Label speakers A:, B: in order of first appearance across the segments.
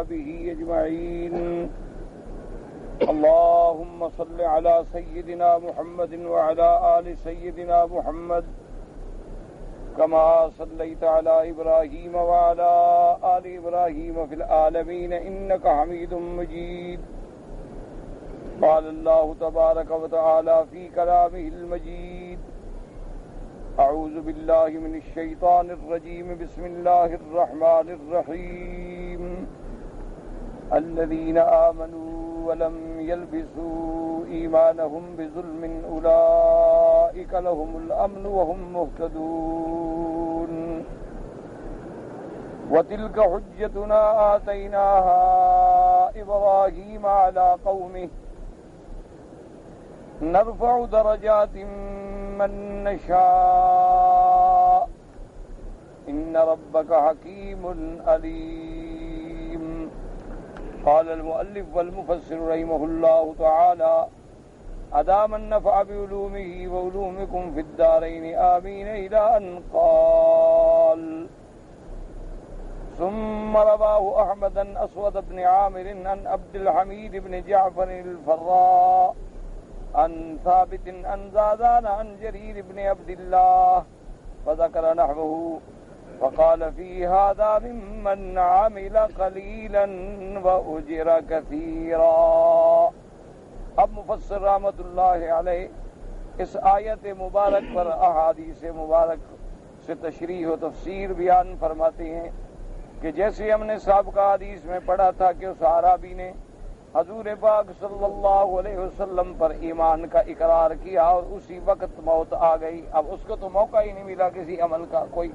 A: وأصحابه أجمعين. اللهم صل على سيدنا محمد وعلى آل سيدنا محمد كما صليت على إبراهيم وعلى آل إبراهيم في العالمين إنك حميد مجيد. قال الله تبارك وتعالى في كلامه المجيد: أعوذ بالله من الشيطان الرجيم. بسم الله الرحمن الرحيم. الذين آمنوا ولم يلبسوا إيمانهم بظلم أولئك لهم الأمن وهم مهتدون. وتلك حجتنا آتيناها إبراهيم على قومه نرفع درجات من نشاء إن ربك حكيم عليم. قال المؤلف والمفسر رحمه الله تعالى: أدام النفع بعلومه وعلومكم في الدارين آمين، إلى أن قال: ثم رواه أحمد عن أسود بن عامر عن عبد الحميد بن جعفر الفراء عن ثابت عن زادان عن جرير بن عبد الله فذكر نحوه، وقال في هذا ممن عمل قليلا وأجر كثيرا. اب مفسر رحمۃ اللہ علیہ اس آیت مبارک پر احادیث مبارک سے تشریح و تفسیر بیان فرماتے ہیں کہ جیسے ہم نے سابقہ حدیث میں پڑھا تھا کہ اس عرابی نے حضور پاک صلی اللہ علیہ وسلم پر ایمان کا اقرار کیا اور اسی وقت موت آ گئی. اب اس کو تو موقع ہی نہیں ملا کسی عمل کا کوئی،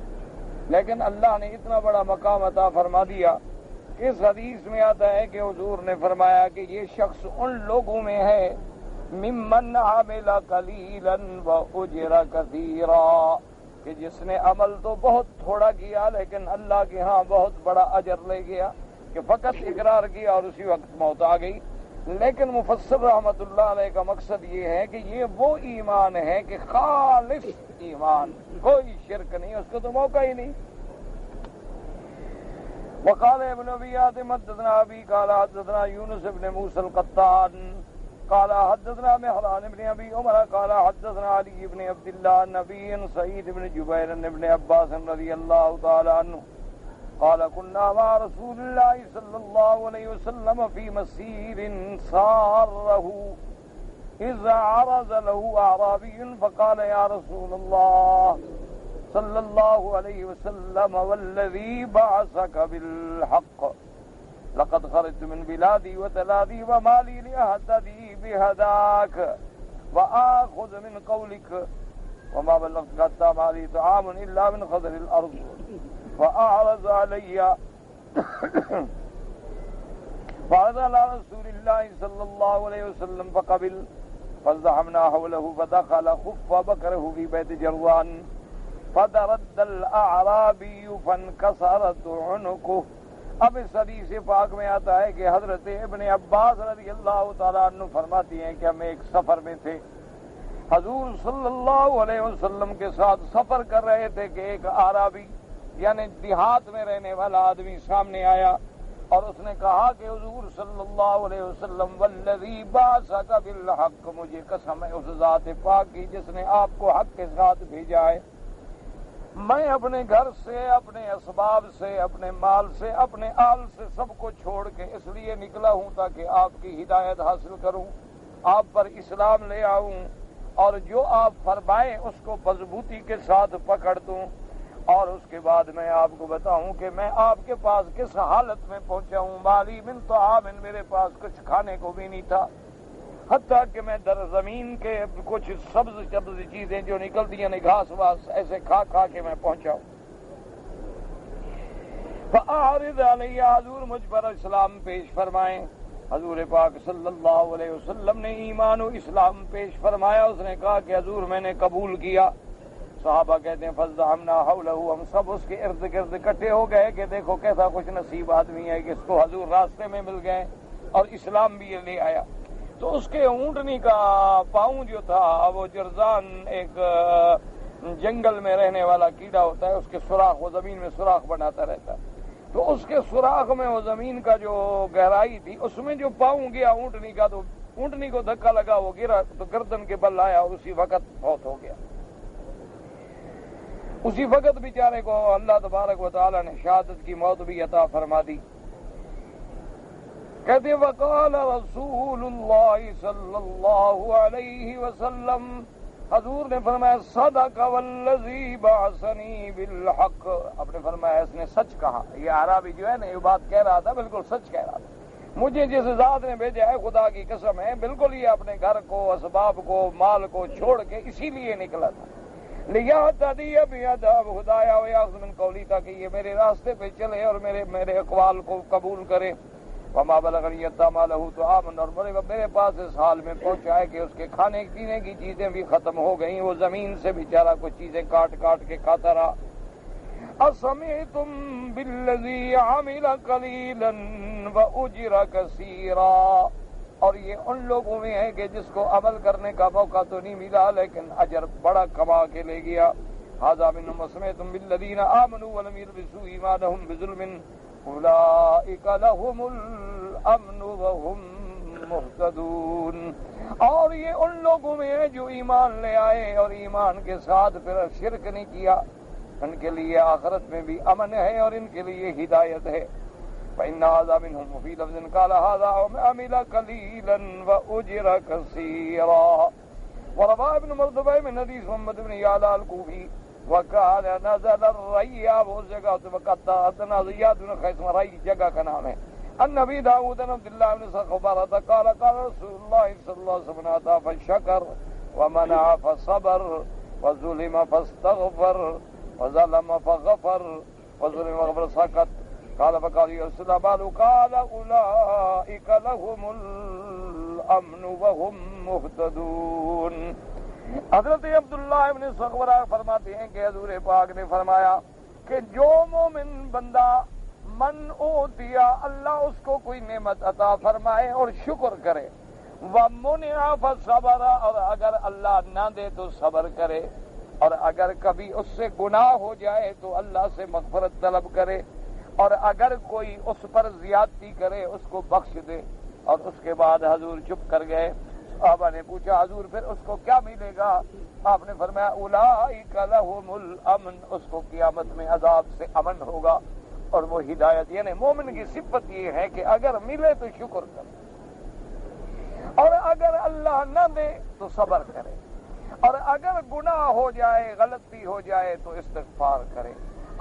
A: لیکن اللہ نے اتنا بڑا مقام عطا فرما دیا کہ اس حدیث میں آتا ہے کہ حضور نے فرمایا کہ یہ شخص ان لوگوں میں ہے ممن عمل قلیلا واجر کثیرا، کہ جس نے عمل تو بہت تھوڑا کیا لیکن اللہ کے ہاں بہت بڑا اجر لے گیا، کہ فقط اقرار کیا اور اسی وقت موت آ گئی. لیکن مفسر رحمۃ اللہ علیہ کا مقصد یہ ہے کہ یہ وہ ایمان ہے کہ خالص ایمان، کوئی شرک نہیں، اس کو تو موقع ہی نہیں. وقال ابن ابي حاتم حدثنا ابي قال حدثنا يونس بن موسى القطان قال حدثنا مهران بن ابي عمر قال حدثنا علي بن عبد الله النبي سعيد بن جبير بن عباس رضي الله تعالى عنه قال كنا مع رسول الله صلى الله عليه وسلم في مسير ساره إذ عرض له أعرابي فقال يا رسول الله صلى الله عليه وسلم والذي بعثك بالحق لقد خرجت من بلادي وتلادي ومالي لأهتدي بهداك وآخذ من قولك وما بلغت حتى مالي طعام إلا من خضر الأرض فأعرض علي فعرض على رسول الله صلى الله عليه وسلم فقبل فازدحمنا حوله فدخل خف بكره في بيت جروان فدرد الأعرابي فانكسرت عنقه. اب اس حدیث پاک میں آتا ہے کہ حضرت ابن عباس رضی اللہ تعالیٰ عنہ فرماتی ہیں کہ ہم ایک سفر میں تھے، حضور صلی اللہ علیہ وسلم کے ساتھ سفر کر رہے تھے کہ ایک اعرابی یعنی دیہات میں رہنے والا آدمی سامنے آیا اور اس نے کہا کہ حضور صلی اللہ علیہ وسلم والذی بعثک بالحق، مجھے قسم ہے اس ذات پاک کی جس نے آپ کو حق کے ساتھ بھیجا ہے، میں اپنے گھر سے، اپنے اسباب سے، اپنے مال سے، اپنے آل سے سب کو چھوڑ کے اس لیے نکلا ہوں تاکہ آپ کی ہدایت حاصل کروں، آپ پر اسلام لے آؤں اور جو آپ فرمائیں اس کو مضبوطی کے ساتھ پکڑ دوں، اور اس کے بعد میں آپ کو بتاؤں کہ میں آپ کے پاس کس حالت میں پہنچا ہوں. مالی من طعام، میرے پاس کچھ کھانے کو بھی نہیں تھا، حتیٰ کہ میں در زمین کے کچھ سبز چیزیں جو نکلتی ہیں گھاس واس ایسے کھا کھا کے میں پہنچا ہوں. فأعرض علی، حضور مجھ پر اسلام پیش فرمائیں. حضور پاک صلی اللہ علیہ وسلم نے ایمان و اسلام پیش فرمایا. اس نے کہا کہ حضور میں نے قبول کیا. صحابہ کہتے ہیں فزدحمنا حولہ، ہم سب اس کے ارد گرد اکٹھے ہو گئے کہ دیکھو کیسا خوش نصیب آدمی ہے کہ اس کو حضور راستے میں مل گئے اور اسلام بھی یہ لے آیا. تو اس کے اونٹنی کا پاؤں جو تھا وہ جرزان ایک جنگل میں رہنے والا کیڑا ہوتا ہے، اس کے سوراخ، وہ زمین میں سوراخ بناتا رہتا ہے. تو اس کے سوراخ میں وہ زمین کا جو گہرائی تھی اس میں جو پاؤں گیا اونٹنی کا، تو اونٹنی کو دھکا لگا، وہ گرا تو گردن کے بل آیا اور اسی وقت فوت ہو گیا۔ اسی وقت بیچارے کو اللہ تبارک و تعالی نے شہادت کی موت بھی عطا فرما دی۔ کہتے وقال رسول اللہ صلی اللہ علیہ وسلم، حضور نے فرمایا صدق والذی بعثنی بالحق، آپ نے فرمایا اس نے سچ کہا۔ یہ اعرابی جو ہے نا یہ بات کہہ رہا تھا، بالکل سچ کہہ رہا تھا، مجھے جس ذات نے بھیجا ہے خدا کی قسم ہے، بالکل یہ اپنے گھر کو، اسباب کو، مال کو چھوڑ کے اسی لیے نکلا تھا، لیہتدی بہدی ویأخذ من قولی، تاکہ یہ میرے راستے پہ چلے اور میرے اقوال کو قبول کرے۔ وما بلغنی حتی ما لہ طعام، اور میرے پاس اس حال میں پہنچا ہے کہ اس کے کھانے پینے کی چیزیں بھی ختم ہو گئیں، وہ زمین سے بیچارہ کچھ چیزیں کاٹ کاٹ کے کھاتا رہا۔ اسمعتم بالذی عمل قلیلا واجر کثیرا، اور یہ ان لوگوں میں ہے کہ جس کو عمل کرنے کا موقع تو نہیں ملا لیکن اجر بڑا کما کے لے گیا۔ ھذا منہم وسمعتم بالذین آمنوا ولم یلبسوا ایمانہم بظلم اولئک لهم الامن وهم مہتدون، اور یہ ان لوگوں میں ہے جو ایمان لے آئے اور ایمان کے ساتھ پھر شرک نہیں کیا، ان کے لیے آخرت میں بھی امن ہے اور ان کے لیے ہدایت ہے۔ فإن هذا منهم، وفي لفظ قال هذا عمل قليلا وأجر كثيرا۔ وروى ابن مردويه من حديث محمد بن يعلى الكوفي وكان نزل الريا، وہ جگہ تو وقت ادنا زیاد بن قیس رئی جگہ کا نام ہے۔ النبي داود بن عبد الله بن صخبرة قال قال رسول الله صلى الله عليه وسلم أتى فشكر ومنع فصبر وظلم فاستغفر وظلم فغفر وظلم فغفر سكت، قال فقال يرسل بالو، قال اولئک لهم الامن وهم مہتدون۔ حضرت عبداللہ ابن صخبرہ فرماتے ہیں کہ حضور پاک نے فرمایا کہ جو مومن بندہ من اوتیا، اللہ اس کو کوئی نعمت عطا فرمائے اور شکر کرے، ومنع فصبر، اور اگر اللہ نہ دے تو صبر کرے، اور اگر کبھی اس سے گناہ ہو جائے تو اللہ سے مغفرت طلب کرے، اور اگر کوئی اس پر زیادتی کرے اس کو بخش دے۔ اور اس کے بعد حضور چپ کر گئے۔ صحابہ نے پوچھا حضور پھر اس کو کیا ملے گا؟ آپ نے فرمایا اولئک لهم الامن، اس کو قیامت میں عذاب سے امن ہوگا اور وہ ہدایت، یعنی مومن کی صفت یہ ہے کہ اگر ملے تو شکر کرے، اور اگر اللہ نہ دے تو صبر کرے، اور اگر گناہ ہو جائے، غلطی ہو جائے تو استغفار کرے،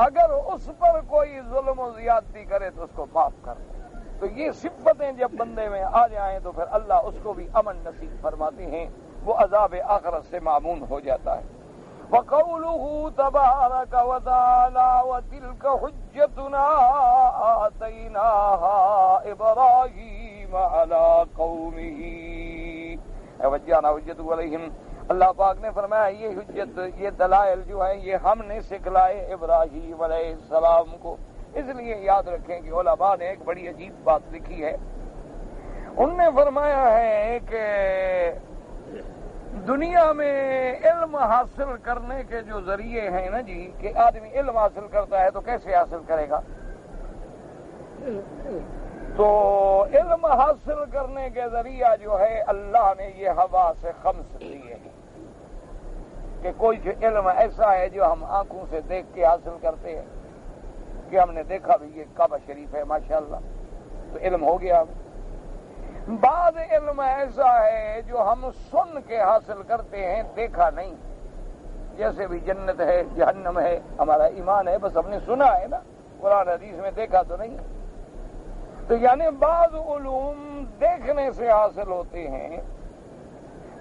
A: اگر اس پر کوئی ظلم و زیادتی کرے تو اس کو معاف کر دے۔ تو یہ صفتیں جب بندے میں آ جائیں تو پھر اللہ اس کو بھی امن نصیب فرماتے ہیں، وہ عذاب آخرت سے معمون ہو جاتا ہے۔ وقوله تبارک وتعالی وتلک حجتنا آتیناها ابراہیم علی قومه وجعلنا حجته علیہم، اللہ پاک نے فرمایا یہ حجت، یہ دلائل جو ہیں یہ ہم نے سکھلائے ابراہیم علیہ السلام کو۔ اس لیے یاد رکھیں کہ علماء نے ایک بڑی عجیب بات لکھی ہے، ان نے فرمایا ہے کہ دنیا میں علم حاصل کرنے کے جو ذریعے ہیں نا جی، کہ آدمی علم حاصل کرتا ہے تو کیسے حاصل کرے گا؟ تو علم حاصل کرنے کے ذریعہ جو ہے اللہ نے یہ حواس خمس دیے ہیں، کہ کوئی جو علم ایسا ہے جو ہم آنکھوں سے دیکھ کے حاصل کرتے ہیں، کہ ہم نے دیکھا بھی یہ کعبہ شریف ہے ماشاءاللہ تو علم ہو گیا۔ بعض علم ایسا ہے جو ہم سن کے حاصل کرتے ہیں، دیکھا نہیں، جیسے بھی جنت ہے جہنم ہے، ہمارا ایمان ہے بس ہم نے سنا ہے نا، قرآن حدیث میں دیکھا تو نہیں۔ تو یعنی بعض علوم دیکھنے سے حاصل ہوتے ہیں،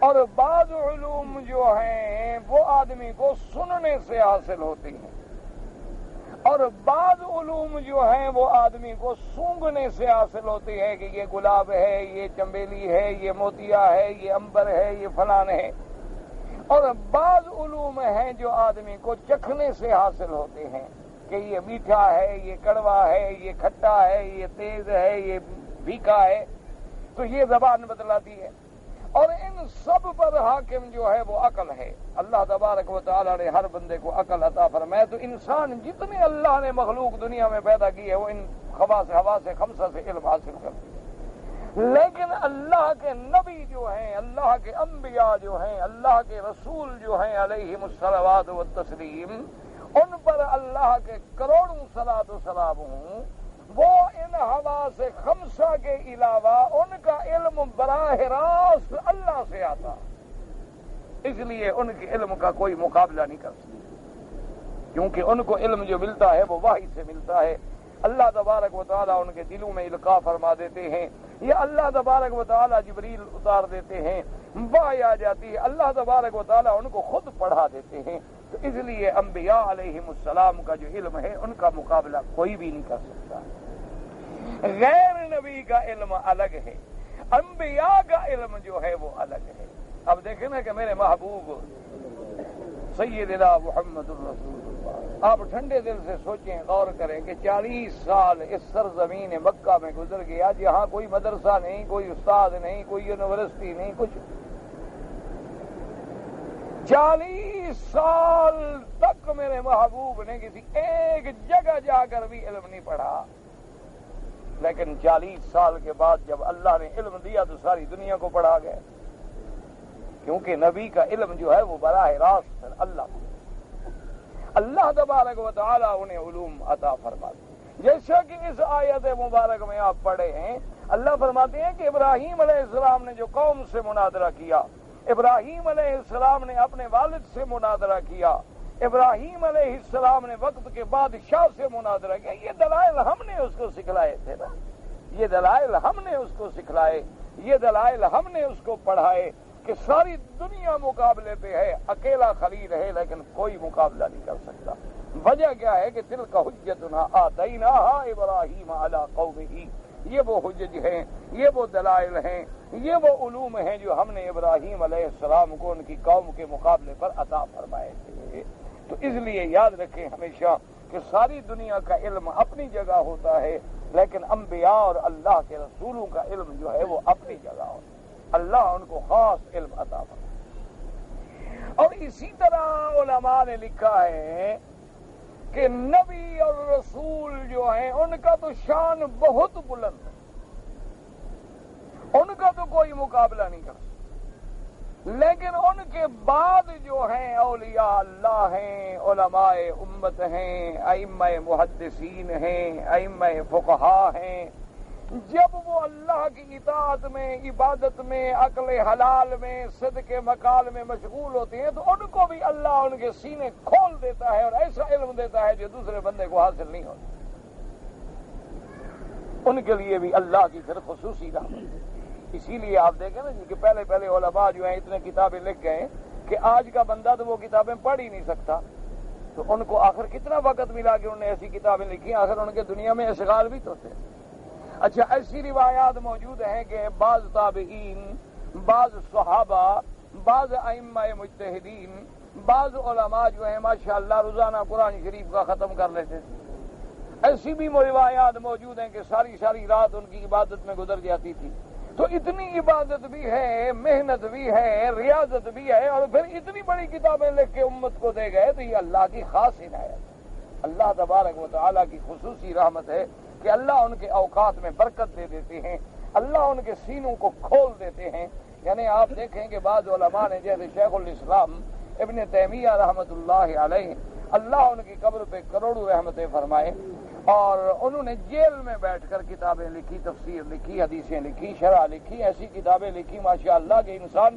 A: اور بعض علوم جو ہیں وہ آدمی کو سننے سے حاصل ہوتے ہیں، اور بعض علوم جو ہیں وہ آدمی کو سونگھنے سے حاصل ہوتے ہیں کہ یہ گلاب ہے، یہ چنبیلی ہے، یہ موتیا ہے، یہ امبر ہے، یہ فلان ہے، اور بعض علوم ہیں جو آدمی کو چکھنے سے حاصل ہوتے ہیں کہ یہ میٹھا ہے، یہ کڑوا ہے، یہ کھٹا ہے، یہ تیز ہے، یہ پھیکا ہے، تو یہ زبان بتلاتی ہے۔ اور ان سب پر حاکم جو ہے وہ عقل ہے. اللہ تبارک و تعالیٰ نے ہر بندے کو عقل عطا فرمایا. تو انسان جتنے اللہ نے مخلوق دنیا میں پیدا کی ہے وہ ان ہوا سے خمسہ سے علم حاصل کرتی ہے. لیکن اللہ کے نبی جو ہیں، اللہ کے انبیاء جو ہیں، اللہ کے رسول جو ہیں علیہم الصلوات والتسلیم، ان پر اللہ کے کروڑوں صلاۃ و سلام ہوں، وہ ان حواس خمسہ کے علاوہ ان کا علم براہ راست اللہ سے آتا، اس لیے ان کے علم کا کوئی مقابلہ نہیں کر سکتا، کیونکہ ان کو علم جو ملتا ہے وہ وحی سے ملتا ہے. اللہ تبارک و تعالیٰ ان کے دلوں میں القاء فرما دیتے ہیں، یا اللہ تبارک و تعالیٰ جبریل اتار دیتے ہیں، وحی آ جاتی ہے، اللہ تبارک و تعالیٰ ان کو خود پڑھا دیتے ہیں. تو اس لیے انبیاء علیہم السلام کا جو علم ہے ان کا مقابلہ کوئی بھی نہیں کر سکتا. غیر نبی کا علم الگ ہے، انبیاء کا علم جو ہے وہ الگ ہے. اب دیکھیں نا کہ میرے محبوب سیدنا محمد الرسول اللہ، آپ ٹھنڈے دل سے سوچیں، غور کریں کہ 40 سال اس سرزمین مکہ میں گزر گیا جہاں کوئی مدرسہ نہیں، کوئی استاد نہیں، کوئی یونیورسٹی نہیں، کچھ 40 سال تک میرے محبوب نے کسی ایک جگہ جا کر بھی علم نہیں پڑھا. لیکن 40 سال کے بعد جب اللہ نے علم دیا تو ساری دنیا کو پڑھا گیا، کیونکہ نبی کا علم جو ہے وہ براہ راست اللہ تبارک و تعالیٰ انہیں علوم عطا فرماتے. جیسا کہ اس آیت مبارک میں آپ پڑھے ہیں، اللہ فرماتے ہیں کہ ابراہیم علیہ السلام نے جو قوم سے مناظرہ کیا، ابراہیم علیہ السلام نے اپنے والد سے مناظرہ کیا، ابراہیم علیہ السلام نے وقت کے بادشاہ سے مناظرہ کیا. یہ دلائل ہم نے اس کو سکھلائے تھے نا، یہ دلائل ہم نے اس کو سکھلائے، یہ دلائل ہم نے اس کو پڑھائے کہ ساری دنیا مقابلے پہ ہے، اکیلا خلیل ہے لیکن کوئی مقابلہ نہیں کر سکتا. وجہ کیا ہے کہ تلک حجتنا آتیناہا ابراہیم علی قومہ، یہ وہ حجج ہیں، یہ وہ دلائل ہیں، یہ وہ علوم ہیں جو ہم نے ابراہیم علیہ السلام کو ان کی قوم کے مقابلے پر عطا فرمائے تھے. تو اس لیے یاد رکھیں ہمیشہ کہ ساری دنیا کا علم اپنی جگہ ہوتا ہے، لیکن انبیاء اور اللہ کے رسولوں کا علم جو ہے وہ اپنی جگہ ہوتا ہے. اللہ ان کو خاص علم عطا فرمائے. اور اسی طرح علماء نے لکھا ہے کہ نبی اور رسول جو ہیں ان کا تو شان بہت بلند ہے، ان کا تو کوئی مقابلہ نہیں کر سکتا. لیکن ان کے بعد جو ہیں اولیاء اللہ ہیں، علماء امت ہیں، ائمہ محدثین ہیں، ائمہ فقہا ہیں، جب وہ اللہ کی اطاعت میں، عبادت میں، عقل حلال میں، صدق مقال میں مشغول ہوتے ہیں تو ان کو بھی اللہ ان کے سینے کھول دیتا ہے اور ایسا علم دیتا ہے جو دوسرے بندے کو حاصل نہیں ہوتا. ان کے لیے بھی اللہ کی پھر خصوصی رحمت ہے. اسی لیے آپ دیکھیں نا کہ پہلے علماء جو ہیں اتنے کتابیں لکھ گئے کہ آج کا بندہ تو وہ کتابیں پڑھ ہی نہیں سکتا. تو ان کو آخر کتنا وقت ملا کہ انہوں نے ایسی کتابیں لکھی، آخر ان کے دنیا میں اشغال بھی تو تھے. اچھا، ایسی روایات موجود ہیں کہ بعض تابعین، بعض صحابہ، بعض ائمہ مجتہدین، بعض علماء جو ہیں ماشاءاللہ روزانہ قرآن شریف کا ختم کر لیتے تھے. ایسی بھی روایات موجود ہیں کہ ساری رات ان کی عبادت میں گزر جاتی تھی. تو اتنی عبادت بھی ہے، محنت بھی ہے، ریاضت بھی ہے، اور پھر اتنی بڑی کتابیں لکھ کے امت کو دے گئے. تو یہ اللہ کی خاص عنایت، اللہ تبارک و تعالیٰ کی خصوصی رحمت ہے کہ اللہ ان کے اوقات میں برکت دے دیتے ہیں، اللہ ان کے سینوں کو کھول دیتے ہیں. یعنی آپ دیکھیں کہ بعض علماء نے جیسے شیخ الاسلام ابن تیمیہ رحمۃ اللہ علیہ، اللہ ان کی قبر پہ کروڑوں رحمتیں فرمائے، اور انہوں نے جیل میں بیٹھ کر کتابیں لکھی، تفسیر لکھی، حدیثیں لکھی، شرح لکھی، ایسی کتابیں لکھی ماشاءاللہ کہ انسان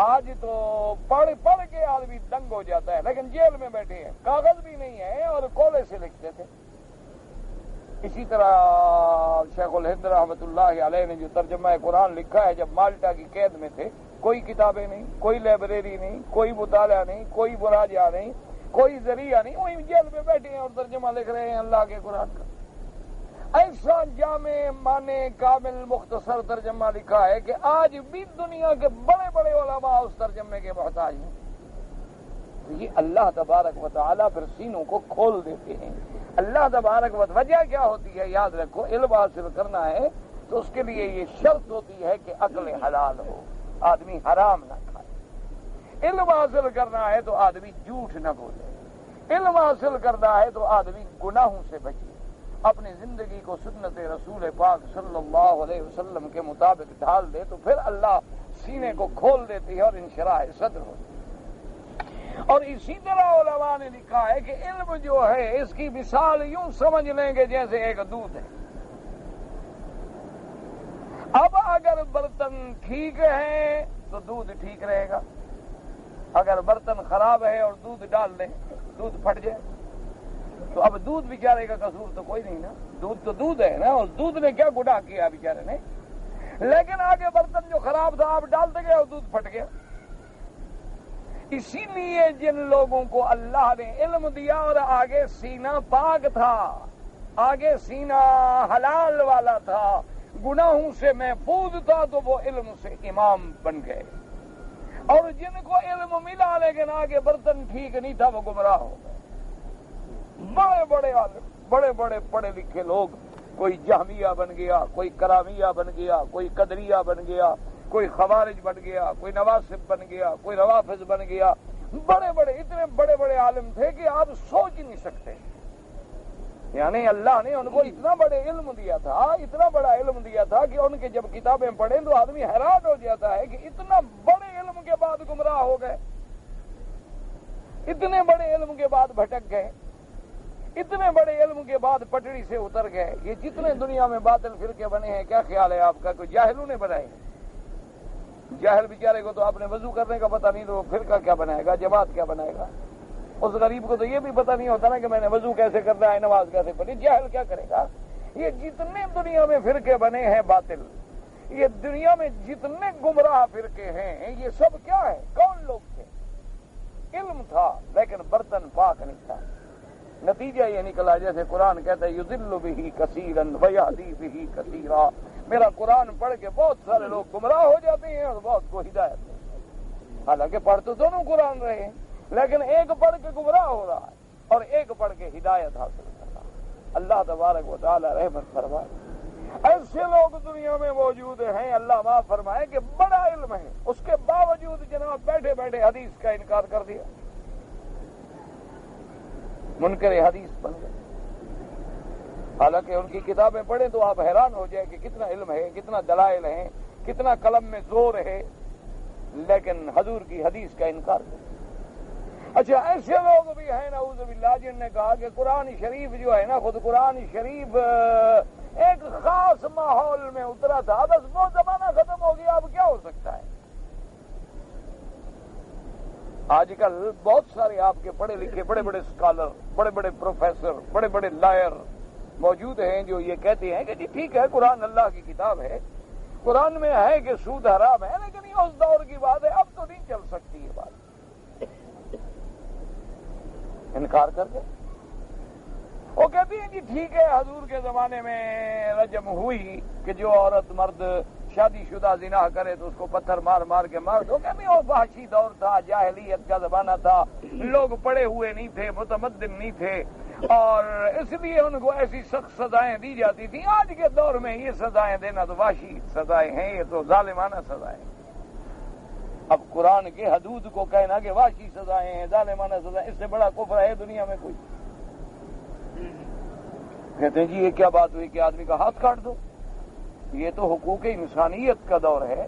A: آج تو پڑھ کے آدمی دنگ ہو جاتا ہے، لیکن جیل میں بیٹھے ہیں، کاغذ بھی نہیں ہے اور کولے سے لکھتے تھے. اسی طرح شیخ الہند رحمۃ اللہ علیہ نے جو ترجمہ قرآن لکھا ہے، جب مالٹا کی قید میں تھے، کوئی کتابیں نہیں، کوئی لائبریری نہیں، کوئی مطالعہ نہیں، کوئی مراجعہ نہیں، کوئی ذریعہ نہیں، وہیں جیل میں بیٹھے ہیں اور ترجمہ لکھ رہے ہیں اللہ کے قرآن کا. ایسا جامع معنی کامل مختصر ترجمہ لکھا ہے کہ آج بھی دنیا کے بڑے بڑے علماء اس ترجمے کے محتاج ہیں. تو یہ اللہ تبارک و تعالیٰ پھر سینوں کو کھول دیتے ہیں. اللہ تبارک و وجہ کیا ہوتی ہے؟ یاد رکھو، علم حاصل کرنا ہے تو اس کے لیے یہ شرط ہوتی ہے کہ عقل حلال ہو، آدمی حرام نہ کھائے، علم حاصل کرنا ہے تو آدمی جھوٹ نہ بولے، علم حاصل کرنا ہے تو آدمی گناہوں سے بچے، اپنی زندگی کو سنت رسول پاک صلی اللہ علیہ وسلم کے مطابق ڈھال دے تو پھر اللہ سینے کو کھول دیتی ہے اور انشراح صدر ہوتی ہے۔ اور اسی طرح علماء نے لکھا ہے کہ علم جو ہے اس کی مثال یوں سمجھ لیں گے جیسے ایک دودھ ہے۔ اب اگر برتن ٹھیک ہے تو دودھ ٹھیک رہے گا، اگر برتن خراب ہے اور دودھ ڈال دیں دودھ پھٹ جائے تو اب دودھ بیچارے کا قصور تو کوئی نہیں نا، دودھ تو دودھ ہے نا، اور دودھ نے کیا گناہ کیا بیچارے نے، لیکن آگے برتن جو خراب تھا آپ ڈالتے گئے اور دودھ پھٹ گیا۔ اسی لیے جن لوگوں کو اللہ نے علم دیا اور آگے سینہ پاک تھا، آگے سینہ حلال والا تھا، گناہوں سے محفوظ تھا، تو وہ علم سے امام بن گئے، اور جن کو علم ملا لیکن آگے برتن ٹھیک نہیں تھا وہ گمراہ ہو گئے۔ بڑے بڑے عالم، بڑے بڑے پڑھے لکھے لوگ، کوئی جہمیہ بن گیا، کوئی کرامیہ بن گیا، کوئی قدریہ بن گیا، کوئی خوارج بن گیا، کوئی نواسب بن گیا، کوئی روافظ بن گیا، بڑے بڑے اتنے بڑے بڑے عالم تھے کہ آپ سوچ نہیں سکتے، یعنی اللہ نے ان کو اتنا بڑے علم دیا تھا، اتنا بڑا علم دیا تھا کہ ان کے جب کتابیں پڑھیں تو آدمی حیران ہو جاتا ہے کہ اتنا بڑے علم کے بعد گمراہ ہو گئے، اتنے بڑے علم کے بعد بھٹک گئے، اتنے بڑے علم کے بعد پٹڑی سے اتر گئے۔ یہ جتنے دنیا میں باطل فرقے بنے ہیں، کیا خیال ہے آپ کا؟ کوئی جاہلوں نے بنائے؟ جاہل بیچارے کو تو آپ نے وضو کرنے کا پتہ نہیں تو وہ فرقہ کیا بنائے گا، جماعت کیا بنائے گا؟ اس غریب کو تو یہ بھی پتہ نہیں ہوتا نا کہ میں نے وضو کیسے کرنا ہے، نماز کیسے پڑھنی، جاہل کیا کرے گا؟ یہ جتنے دنیا میں فرقے بنے ہیں باطل، یہ دنیا میں جتنے گمراہ فرقے ہیں، یہ سب کیا ہے؟ کون لوگ تھے؟ علم تھا لیکن برتن پاک نہیں تھا۔ نتیجہ یہ نکلا جیسے قرآن کہتا ہے یضل بہ کثیرا ویہدی بہ کثیرا، میرا قرآن پڑھ کے بہت سارے لوگ گمراہ ہو جاتے ہیں اور بہت کو ہدایت ملتی ہے۔ حالانکہ پڑھ تو دونوں قرآن رہے ہیں، لیکن ایک پڑھ کے گمراہ ہو رہا ہے اور ایک پڑھ کے ہدایت حاصل کر رہا ہے۔ اللہ تبارک و تعالی رحمت فرمائے۔ ایسے لوگ دنیا میں موجود ہیں، اللہ معاف فرمائے، کہ بڑا علم ہے، اس کے باوجود جناب بیٹھے بیٹھے حدیث کا انکار کر دیا، منکر حدیث بن گئے۔ حالانکہ ان کی کتابیں پڑھیں تو آپ حیران ہو جائیں کہ کتنا علم ہے، کتنا دلائل ہیں، کتنا قلم میں زور ہے، لیکن حضور کی حدیث کا انکار کرتے۔ اچھا ایسے لوگ بھی ہیں نعوذ باللہ جن نے کہا کہ قرآن شریف جو ہے نا، خود قرآن شریف ایک خاص ماحول میں اترا تھا، بس وہ زمانہ ختم ہو گیا، اب کیا ہو سکتا ہے؟ آج کل بہت سارے آپ کے پڑھے لکھے بڑے بڑے اسکالر، بڑے بڑے پروفیسر، بڑے بڑے لائر موجود ہیں جو یہ کہتے ہیں کہ جی ٹھیک ہے قرآن اللہ کی کتاب ہے، قرآن میں ہے کہ سود حرام ہے، لیکن یہ اس دور کی بات ہے، اب تو نہیں چل سکتی یہ بات۔ انکار کر کے وہ کہتی ہیں جی ٹھیک ہے حضور کے زمانے میں رجم ہوئی کہ جو عورت مرد شادی شدہ زنا کرے تو اس کو پتھر مار مار کے مار دو، کہ وہ وحشی دور تھا، جاہلیت کا زمانہ تھا، لوگ پڑھے ہوئے نہیں تھے، متمدن نہیں تھے، اور اس لیے ان کو ایسی سخت سزائیں دی جاتی تھیں۔ آج کے دور میں یہ سزائیں دینا تو وحشی سزائیں ہیں، یہ تو ظالمانہ سزائیں ہیں۔ اب قرآن کے حدود کو کہنا کہ وحشی سزائیں ہیں، ظالمانہ سزائیں، اس سے بڑا کفر ہے دنیا میں کوئی؟ کہتے ہیں جی یہ کیا بات ہوئی کہ آدمی کا ہاتھ کاٹ دو؟ یہ تو حقوق انسانیت کا دور ہے،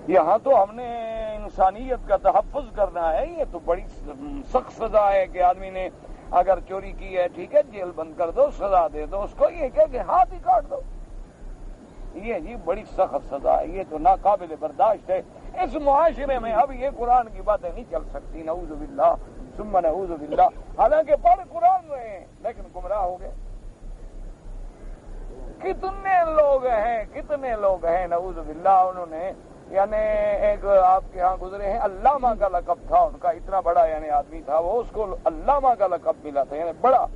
A: یہاں تو ہم نے انسانیت کا تحفظ کرنا ہے، یہ تو بڑی سخت سزا ہے کہ آدمی نے اگر چوری کی ہے ٹھیک ہے جیل بند کر دو، سزا دے دو اس کو، یہ کہ ہاتھ ہی کاٹ دو، یہ جی بڑی سخت سزا ہے، یہ تو ناقابل برداشت ہے۔ اس معاشرے میں اب یہ قرآن کی باتیں نہیں چل سکتی، نعوذ باللہ ثم نعوذ باللہ۔ حالانکہ پڑھ قرآن رہے ہیں لیکن گمراہ ہو گئے۔ کتنے لوگ ہیں نعوذ باللہ، انہوں نے یعنی ایک آپ کے ہاں گزرے ہیں، علامہ کا لقب تھا ان کا، اتنا بڑا یعنی آدمی تھا وہ، اس کو علامہ کا لقب ملا تھا، یعنی بڑا،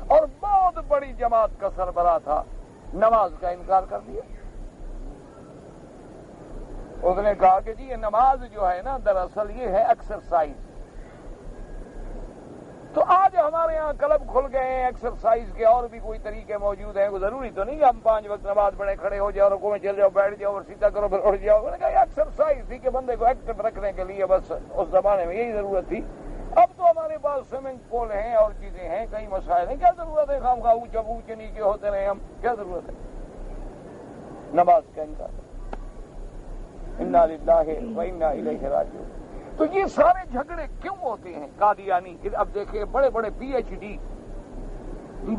A: اور بہت بڑی جماعت کا سربراہ تھا، نماز کا انکار کر دیا۔ اس نے کہا کہ جی یہ نماز جو ہے نا دراصل یہ ہے ایکسرسائز۔ تو آج ہمارے یہاں کلب کھل گئے ہیں ایکسرسائز کے، اور بھی کوئی طریقے موجود ہیں، وہ ضروری تو نہیں کہ ہم 5 وقت نماز پڑھیں، کھڑے ہو جاؤ، رکوع میں چل جاؤ، بیٹھ جاؤ اور سیدھا کرو پھر اٹھ جاؤ. میں نے کہا یہ ایکسرسائز تھی کہ بندے کو ایکٹیو رکھنے کے لیے، بس اس زمانے میں یہی ضرورت تھی. اب تو ہمارے پاس سوئمنگ پول ہیں اور چیزیں ہیں، کئی مسائل ہیں، کیا ضرورت ہے خام خواہ اونچے نیچے ہوتے رہے ہم، کیا ضرورت ہے نماز کا انکار. انا للہ و انا الیہ راجعون. تو یہ سارے جھگڑے کیوں ہوتے ہیں قادیانی؟ اب دیکھیں بڑے بڑے پی ایچ ڈی،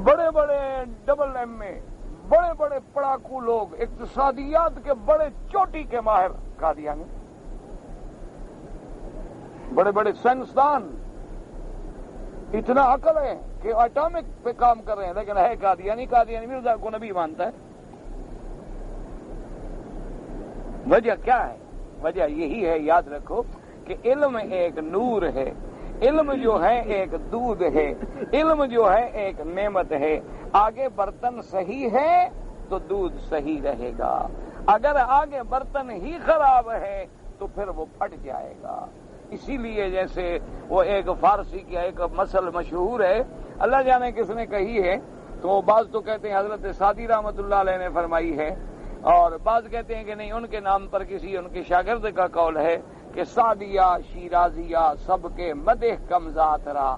A: بڑے بڑے ڈبل ایم اے، بڑے بڑے پڑھاکو لوگ، اقتصادیات کے بڑے چوٹی کے ماہر قادیانی، بڑے بڑے سائنسدان، اتنا عقل ہے کہ اٹامک پہ کام کر رہے ہیں، لیکن ہے قادیانی. قادیانی مرزا کو نبی مانتا ہے. وجہ کیا ہے؟ وجہ یہی ہے، یاد رکھو کہ علم ایک نور ہے، علم جو ہے ایک دودھ ہے، علم جو ہے ایک نعمت ہے. آگے برتن صحیح ہے تو دودھ صحیح رہے گا، اگر آگے برتن ہی خراب ہے تو پھر وہ پھٹ جائے گا. اسی لیے جیسے وہ ایک فارسی کی ایک مثل مشہور ہے، اللہ جانے کس نے کہی ہے، تو بعض تو کہتے ہیں حضرت سعدی رحمۃ اللہ علیہ نے فرمائی ہے، اور بعض کہتے ہیں کہ نہیں، ان کے نام پر کسی ان کے شاگرد کا قول ہے کہ سعدیہ شیرازیہ سب کے مدح کمزات را،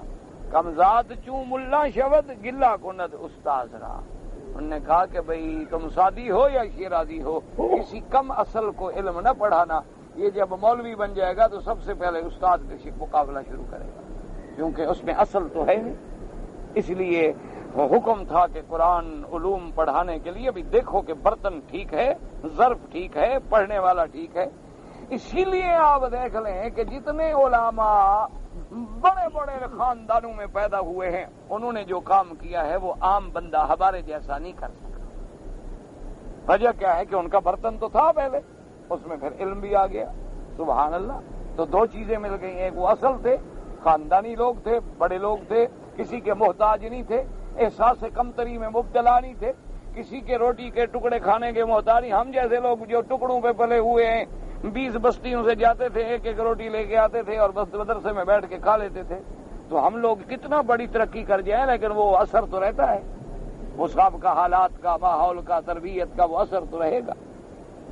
A: کمزات چوں ملا شود گلا کند استاذ را. انہوں نے کہا کہ بھئی تم سعدی ہو یا شیرازی ہو، کسی کم اصل کو علم نہ پڑھانا. یہ جب مولوی بن جائے گا تو سب سے پہلے استاد کے مقابلہ شروع کرے گا، کیونکہ اس میں اصل تو ہے نہیں. اس لیے وہ حکم تھا کہ قرآن علوم پڑھانے کے لیے بھی دیکھو کہ برتن ٹھیک ہے، ظرف ٹھیک ہے، پڑھنے والا ٹھیک ہے. اسی لیے آپ دیکھ لیں کہ جتنے علماء بڑے بڑے خاندانوں میں پیدا ہوئے ہیں، انہوں نے جو کام کیا ہے وہ عام بندہ ہمارے جیسا نہیں کر سکا. وجہ کیا ہے کہ ان کا برتن تو تھا پہلے، اس میں پھر علم بھی آ گیا. سبحان اللہ. تو دو چیزیں مل گئی، ایک وہ اصل تھے، خاندانی لوگ تھے، بڑے لوگ تھے، کسی کے محتاج نہیں تھے، احساس کمتری میں مبتلا نہیں تھے، کسی کے روٹی کے ٹکڑے کھانے کے محتاج نہیں. ہم جیسے لوگ جو ٹکڑوں پہ پلے ہوئے ہیں، 20 بستیوں سے جاتے تھے، ایک ایک روٹی لے کے آتے تھے اور بس مدرسے میں بیٹھ کے کھا لیتے تھے. تو ہم لوگ کتنا بڑی ترقی کر جائیں، لیکن وہ اثر تو رہتا ہے، وہ صاحب کا حالات کا، ماحول کا، تربیت کا وہ اثر تو رہے گا.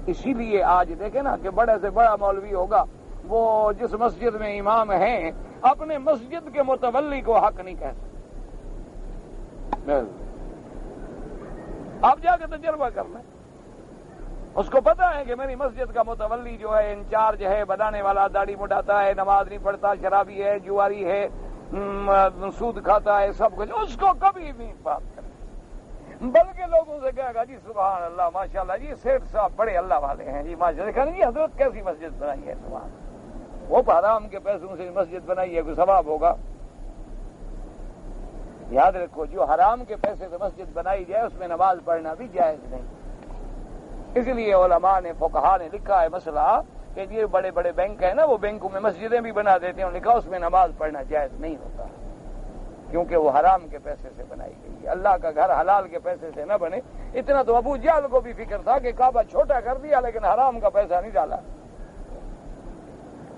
A: اسی لیے آج دیکھیں نا کہ بڑے سے بڑا مولوی ہوگا، وہ جس مسجد میں امام ہیں اپنے مسجد کے متولی کو حق نہیں کہہ سکتے. آپ جا کے تجربہ کر لیں، اس کو پتا ہے کہ میری مسجد کا متولی جو ہے انچارج ہے، بنانے والا داڑھی مڈاتا ہے، نماز نہیں پڑھتا، شرابی ہے، جواری ہے، سود کھاتا ہے، سب کچھ، اس کو کبھی نہیں بات کرے، بلکہ لوگوں سے کہے گا جی سبحان اللہ ماشاءاللہ جی سیٹھ صاحب بڑے اللہ والے ہیں جی ماشاءاللہ. دیکھا نہیں حضرت کیسی مسجد بنائی ہے، سبحان اللہ. وہ حرام کے پیسوں سے مسجد بنائی ہے، کوئی ثواب ہوگا؟ یاد رکھو جو حرام کے پیسے سے مسجد بنائی جائے اس میں نماز پڑھنا بھی جائز نہیں. اس لیے علماء نے، فقہاء نے لکھا ہے مسئلہ کہ یہ بڑے بڑے بینک ہیں نا، وہ بینکوں میں مسجدیں بھی بنا دیتے ہیں، لکھا اس میں نماز پڑھنا جائز نہیں ہوتا، کیونکہ وہ حرام کے پیسے سے بنائی گئی ہے. اللہ کا گھر حلال کے پیسے سے نہ بنے. اتنا تو ابو جہل کو بھی فکر تھا کہ کعبہ چھوٹا کر دیا لیکن حرام کا پیسہ نہیں ڈالا،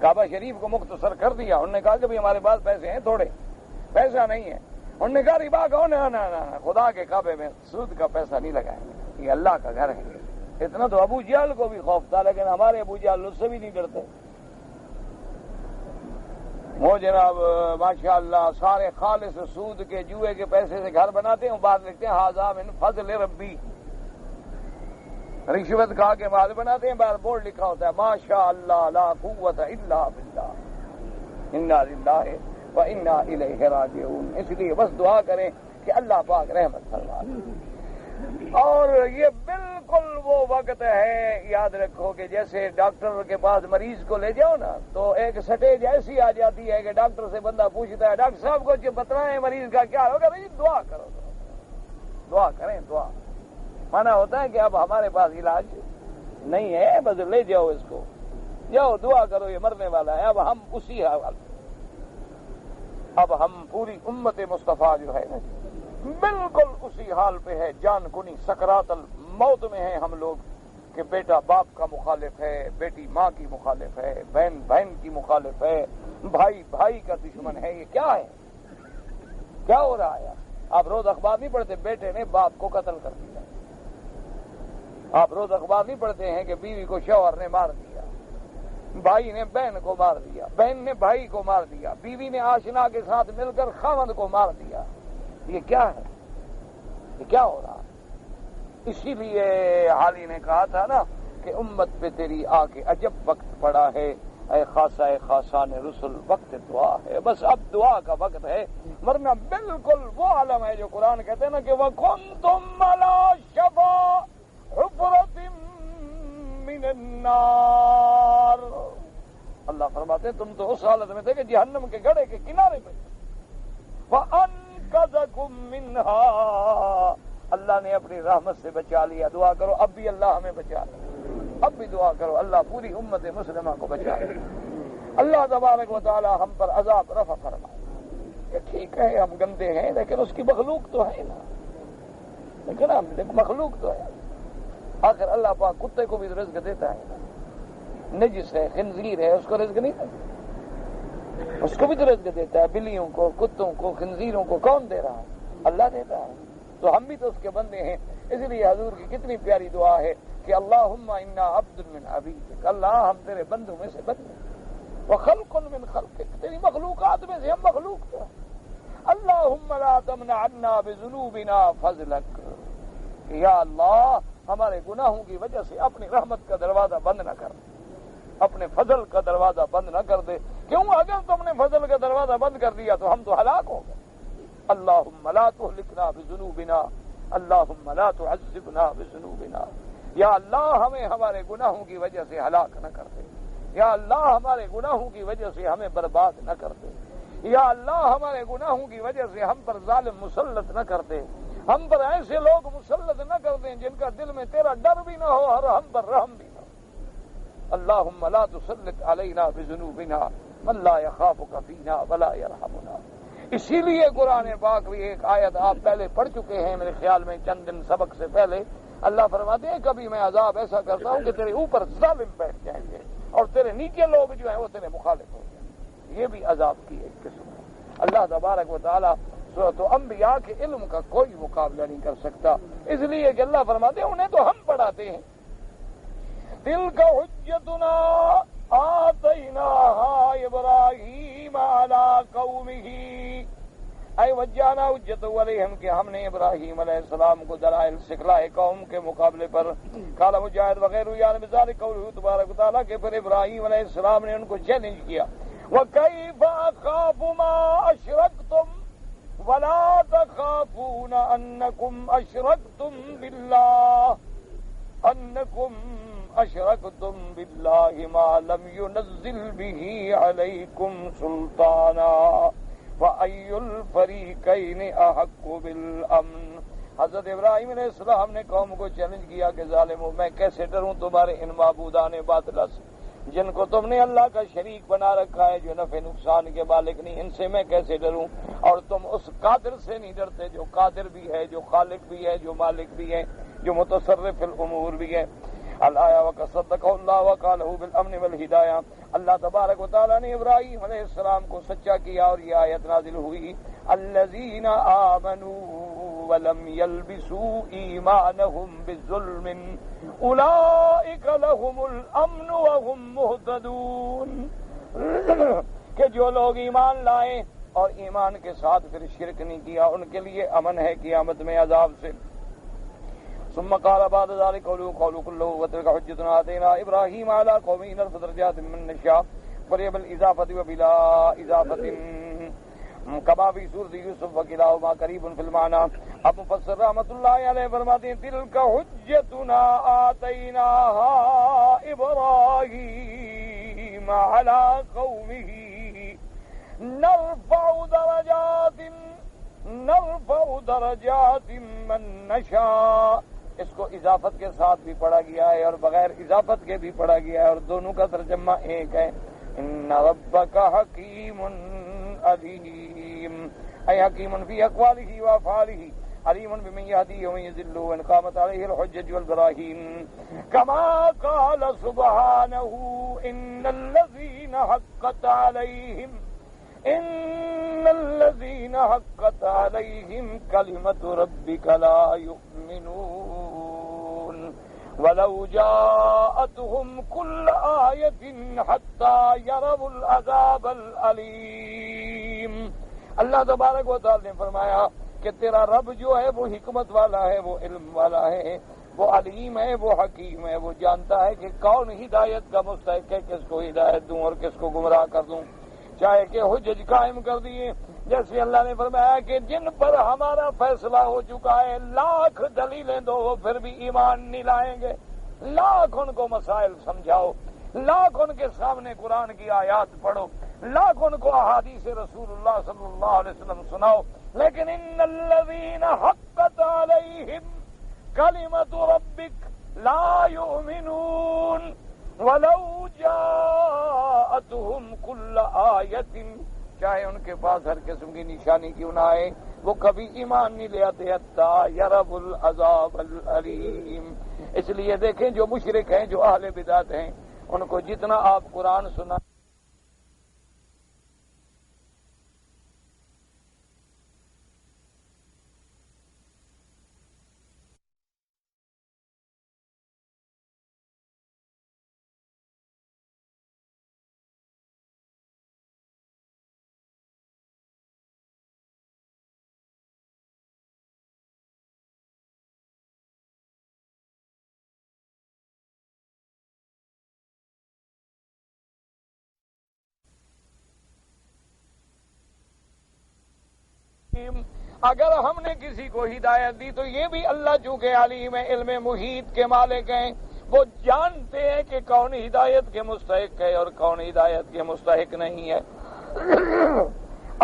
A: کعبہ شریف کو مختصر کر دیا. انہوں نے کہا کہ بھی ہمارے پاس پیسے ہیں تھوڑے، پیسہ نہیں ہے. انہوں نے کہا ربا کا نہ خدا کے کعبے میں سود کا پیسہ نہیں لگائیں گے، یہ اللہ کا گھر ہے. اتنا تو ابو جہل کو بھی خوف تھا، لیکن ہمارے ابو جہل اس سے بھی نہیں ڈرتے. وہ جناب ماشاءاللہ سارے خالص سود کے جوئے کے پیسے سے گھر بناتے ہیں، بعد لکھتے ہیں ھذا من فضل ربی. رشوت کھا کے بعد بناتے ہیں، بعد بورڈ لکھا ہوتا ہے ماشاءاللہ لا قوت الا باللہ انا للہ و انا الیہ راجعون. اس لیے بس دعا کریں کہ اللہ پاک رحمت فرمائے. اور یہ بالکل وہ وقت ہے، یاد رکھو کہ جیسے ڈاکٹر کے پاس مریض کو لے جاؤ نا تو ایک سٹیج ایسی آ جاتی ہے کہ ڈاکٹر سے بندہ پوچھتا ہے ڈاکٹر صاحب کو جو بتلائیں مریض کا کیا ہوگا، بھائی دعا کرو، دعا کریں. دعا مانا ہوتا ہے کہ اب ہمارے پاس علاج نہیں ہے، بس لے جاؤ اس کو، جاؤ دعا کرو، یہ مرنے والا ہے. اب ہم اسی حال، اب ہم پوری امت مصطفیٰ جو ہے نا بالکل اسی حال پہ ہے، جان کنی سکرات الموت میں ہیں ہم لوگ، کہ بیٹا باپ کا مخالف ہے، بیٹی ماں کی مخالف ہے، بہن بہن کی مخالف ہے، بھائی بھائی کا دشمن ہے. یہ کیا ہے؟ کیا ہو رہا ہے؟ آپ روز اخبار نہیں پڑھتے بیٹے نے باپ کو قتل کر دیا؟ آپ روز اخبار نہیں پڑھتے ہیں کہ بیوی کو شوہر نے مار دیا، بھائی نے بہن کو مار دیا، بہن نے بھائی کو مار دیا، بیوی نے آشنا کے ساتھ مل کر خاوند کو مار دیا؟ یہ کیا ہے؟ یہ کیا ہو رہا ہے؟ اسی لیے حالی نے کہا تھا نا کہ امت پہ تیری آ کے عجب وقت پڑا ہے، اے خاصہ خاصان رسل، وقت دعا ہے، بس اب دعا کا وقت ہے، ورنہ بالکل وہ عالم ہے جو قرآن کہتے ہیں نا کہ وَكُنْتُمْ عَلَىٰ شَفَا حُفْرَةٍ مِّنَ النَّارِ، اللہ فرماتے ہیں تم تو اس حالت میں تھے کہ جہنم کے گڑھے کے کنارے پہ، وَأَنْقَذَكُم مِّنْهَا، اللہ نے اپنی رحمت سے بچا لیا۔ دعا کرو اب بھی اللہ ہمیں بچا لے، اب بھی دعا کرو اللہ پوری امت مسلمہ کو بچا لے، اللہ تبارک و تعالی ہم پر عذاب رفع فرمائے۔ کہ ٹھیک ہے ہم گندے ہیں لیکن اس کی مخلوق تو ہے نا، لیکن ہم مخلوق تو ہے، آخر اللہ پاک کتے کو بھی رزق دیتا ہے، نجس ہے خنزیر ہے اس کو رزق نہیں دیتا، اس کو بھی تو رزق دیتا ہے، بلیوں کو کتوں کو خنزیروں کو کون دے رہا ہے؟ اللہ دیتا ہے، تو ہم بھی تو اس کے بندے ہیں۔ اس لیے حضور کی کتنی پیاری دعا ہے کہ اللہم انا عبد من عبیدک، اللہ ہم تیرے بندوں میں سے بندے، وخلق من خلقک، تیری مخلوقات میں سے ہم مخلوق تو ہیں، اللہم لا تمنع عنا بذنوبنا فضلک، یا اللہ ہمارے گناہوں کی وجہ سے اپنی رحمت کا دروازہ بند نہ کر، اپنے فضل کا دروازہ بند نہ کر دے، کیوں اگر تم نے فضل کا دروازہ بند کر دیا تو ہم تو ہلاک ہو گئے۔ اللہم لا تہلکنا بذنوبنا، اللہم لا تعذبنا بذنوبنا، یا اللہ ہمیں ہمارے گناہوں کی وجہ سے ہلاک نہ کر دے، یا اللہ ہمارے گناہوں کی وجہ سے ہمیں برباد نہ کر دے، یا اللہ ہمارے گناہوں کی وجہ سے ہم پر ظالم مسلط نہ کر دے، ہم پر ایسے لوگ مسلط نہ کر دیں جن کا دل میں تیرا ڈر بھی نہ ہو اور ہم پر رحم بھی نہ ہو۔ اللہم لا تسلط علینا بذنوبنا من لا یخافک فینا ولا یرحمنا۔ اسی لیے قرآن پاک بھی ایک آیت آپ پہلے پڑھ چکے ہیں میرے خیال میں چند دن سبق سے پہلے، اللہ فرماتے ہیں کبھی میں عذاب ایسا کرتا ہوں کہ تیرے اوپر ظالم بیٹھ جائیں گے اور تیرے نیچے لوگ جو ہیں وہ تیرے مخالف ہو جائیں گے، یہ بھی عذاب کی ایک قسم ہے۔ اللہ تبارک و تعالی سورۃ انبیاء کے علم کا کوئی مقابلہ نہیں کر سکتا، اس لیے کہ اللہ فرماتے ہیں انہیں تو ہم پڑھاتے ہیں، تلک حجتنا آتیناہا ابراہیم علی قومہ، اے وجانا حجت علیہم کہ ہم نے ابراہیم علیہ السلام کو دلائل سکھلائے قوم کے مقابلے پر۔ قال مجاہد وغیرہ یعنی بذالک قولہ تبارک و تعالیٰ کہ پھر ابراہیم علیہ السلام نے ان کو چیلنج کیا، وَكَيْفَ أَخَافُ مَا أَشْرَكْتُمْ وَلَا تَخَافُونَ أَنَّكُمْ أَشْرَكْتُمْ بِاللَّهِ مَا لَمْ يُنَزِّلْ بِهِ عَلَيْكُمْ سُلْطَانًا فَأَيُّ الْفَرِيقَيْنِ أَحَقُّ بِالْأَمْنِ۔ حضرت ابراہیم علیہ السلام نے قوم کو چیلنج کیا کہ ظالموں میں کیسے ڈروں تمہارے ان معبودان باطلہ سے جن کو تم نے اللہ کا شریک بنا رکھا ہے، جو نفع نقصان کے مالک نہیں، ان سے میں کیسے ڈروں؟ اور تم اس قادر سے نہیں ڈرتے جو قادر بھی ہے، جو خالق بھی ہے، جو مالک بھی ہے، جو متصرف الامور بھی ہے۔ الآیہ وَصَدَّقَ اللَّهُ وَقَالَهُ بِالْأَمْنِ وَالْهِدَایَةِ، اللہ تبارک و تعالیٰ نے ابراہیم علیہ السلام کو سچا کیا اور یہ آیت نازل ہوئی، الَّذِينَ آمَنُوا وَلَمْ يَلْبِسُوا إِيمَانَهُمْ بِالظُّلْمٍ أُولَئِكَ لَهُمُ الْأَمْنُ وَهُمْ مُهْتَدُونَ، کہ جو لوگ ایمان لائیں اور ایمان کے ساتھ پھر شرک نہیں کیا ان کے لیے امن ہے قیامت میں عذاب سے۔ ثم قال بعد ذلك قولوا كله وتلك حجتنا آتينا إبراهيم على قومه نرفع درجات من نشاء وليا بالإضافة وبلا إضافة كما في سورة يوسف وكلاهما قريب في المعنى۔ اب مفسر رحمۃ اللہ علیہ فرماتے ہیں تلك حجتنا آتيناها إبراهيم على قومه نرفع درجات من نشاء، اس کو اضافت کے ساتھ بھی پڑھا گیا ہے اور بغیر اضافت کے بھی پڑھا گیا ہے اور دونوں کا ترجمہ ایک ہے، ان ربک حکیم علیم، اے حکیم فی اقوالہ وافعالہ علیم بمن یہدی ومن یضل وان قامت علیہ الحجج والبراہین، کما قال سبحانہ ان الذین حقت علیہم ان الذين حقت عليهم كلمة ربك لا يؤمنون ولو جاءتهم كل آية حتى يروا العذاب الأليم. اللہ تبارک و تعالی نے فرمایا کہ تیرا رب جو ہے وہ حکمت والا ہے، وہ علم والا ہے، وہ علیم ہے، وہ حکیم ہے، وہ جانتا ہے کہ کون ہدایت کا مستحق ہے، کس کو ہدایت دوں اور کس کو گمراہ کر دوں. چاہے کہ حجج قائم کر دیے، جیسے اللہ نے فرمایا کہ جن پر ہمارا فیصلہ ہو چکا ہے لاکھ دلیلیں دو وہ پھر بھی ایمان نہیں لائیں گے. لاکھ ان کو مسائل سمجھاؤ، لاکھ ان کے سامنے قرآن کی آیات پڑھو، لاکھ ان کو احادیث رسول اللہ صلی اللہ علیہ وسلم سناؤ، لیکن ان الذین حقت علیہم کلمۃ ربک لا یؤمنون ولو جاءتهم کل آیۃ، چاہے ان کے پاس ہر قسم کی نشانی کیوں نہ آئے وہ کبھی ایمان نہیں لے آتے حتی یروا العذاب العلیم. اس لیے دیکھیں جو مشرک ہیں، جو اہل بدعت ہیں، ان کو جتنا آپ قرآن سنا اگر ہم نے کسی کو ہدایت دی تو یہ بھی اللہ چونکہ علیم ہے، علم محیط کے مالک ہیں، وہ جانتے ہیں کہ کون ہدایت کے مستحق ہے اور کون ہدایت کے مستحق نہیں ہے.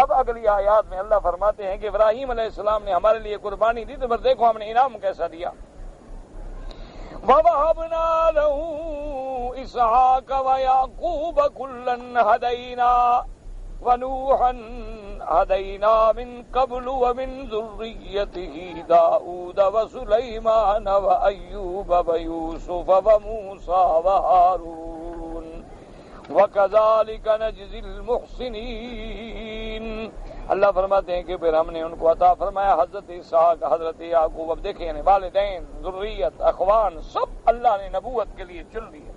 A: اب اگلی آیات میں اللہ فرماتے ہیں کہ ابراہیم علیہ السلام نے ہمارے لیے قربانی دی تو پھر دیکھو ہم نے انعام کیسا دیا. وَوَهَبْنَا لَهُ إِسْحَاقَ وَيَعْقُوبَ كُلًّا هَدَيْنَا وَنُوحًا هَدَيْنَا مِن قَبْلُ وَمِن ذُرِّيَّتِهِ دَاوُودَ وَسُلَيْمَانَ وَأَيُّوبَ وَيُوسُفَ وَمُوسَى وَهَارُونَ وَكَذَلِكَ نَجْزِي الْمُحْسِنِينَ. اللہ فرماتے ہیں کہ پھر ہم نے ان کو عطا فرمایا حضرت اسحاق، حضرت یعقوب. اب دیکھیں یعنی والدین، ذریت، اخوان سب اللہ نے نبوت کے لیے چن لیے.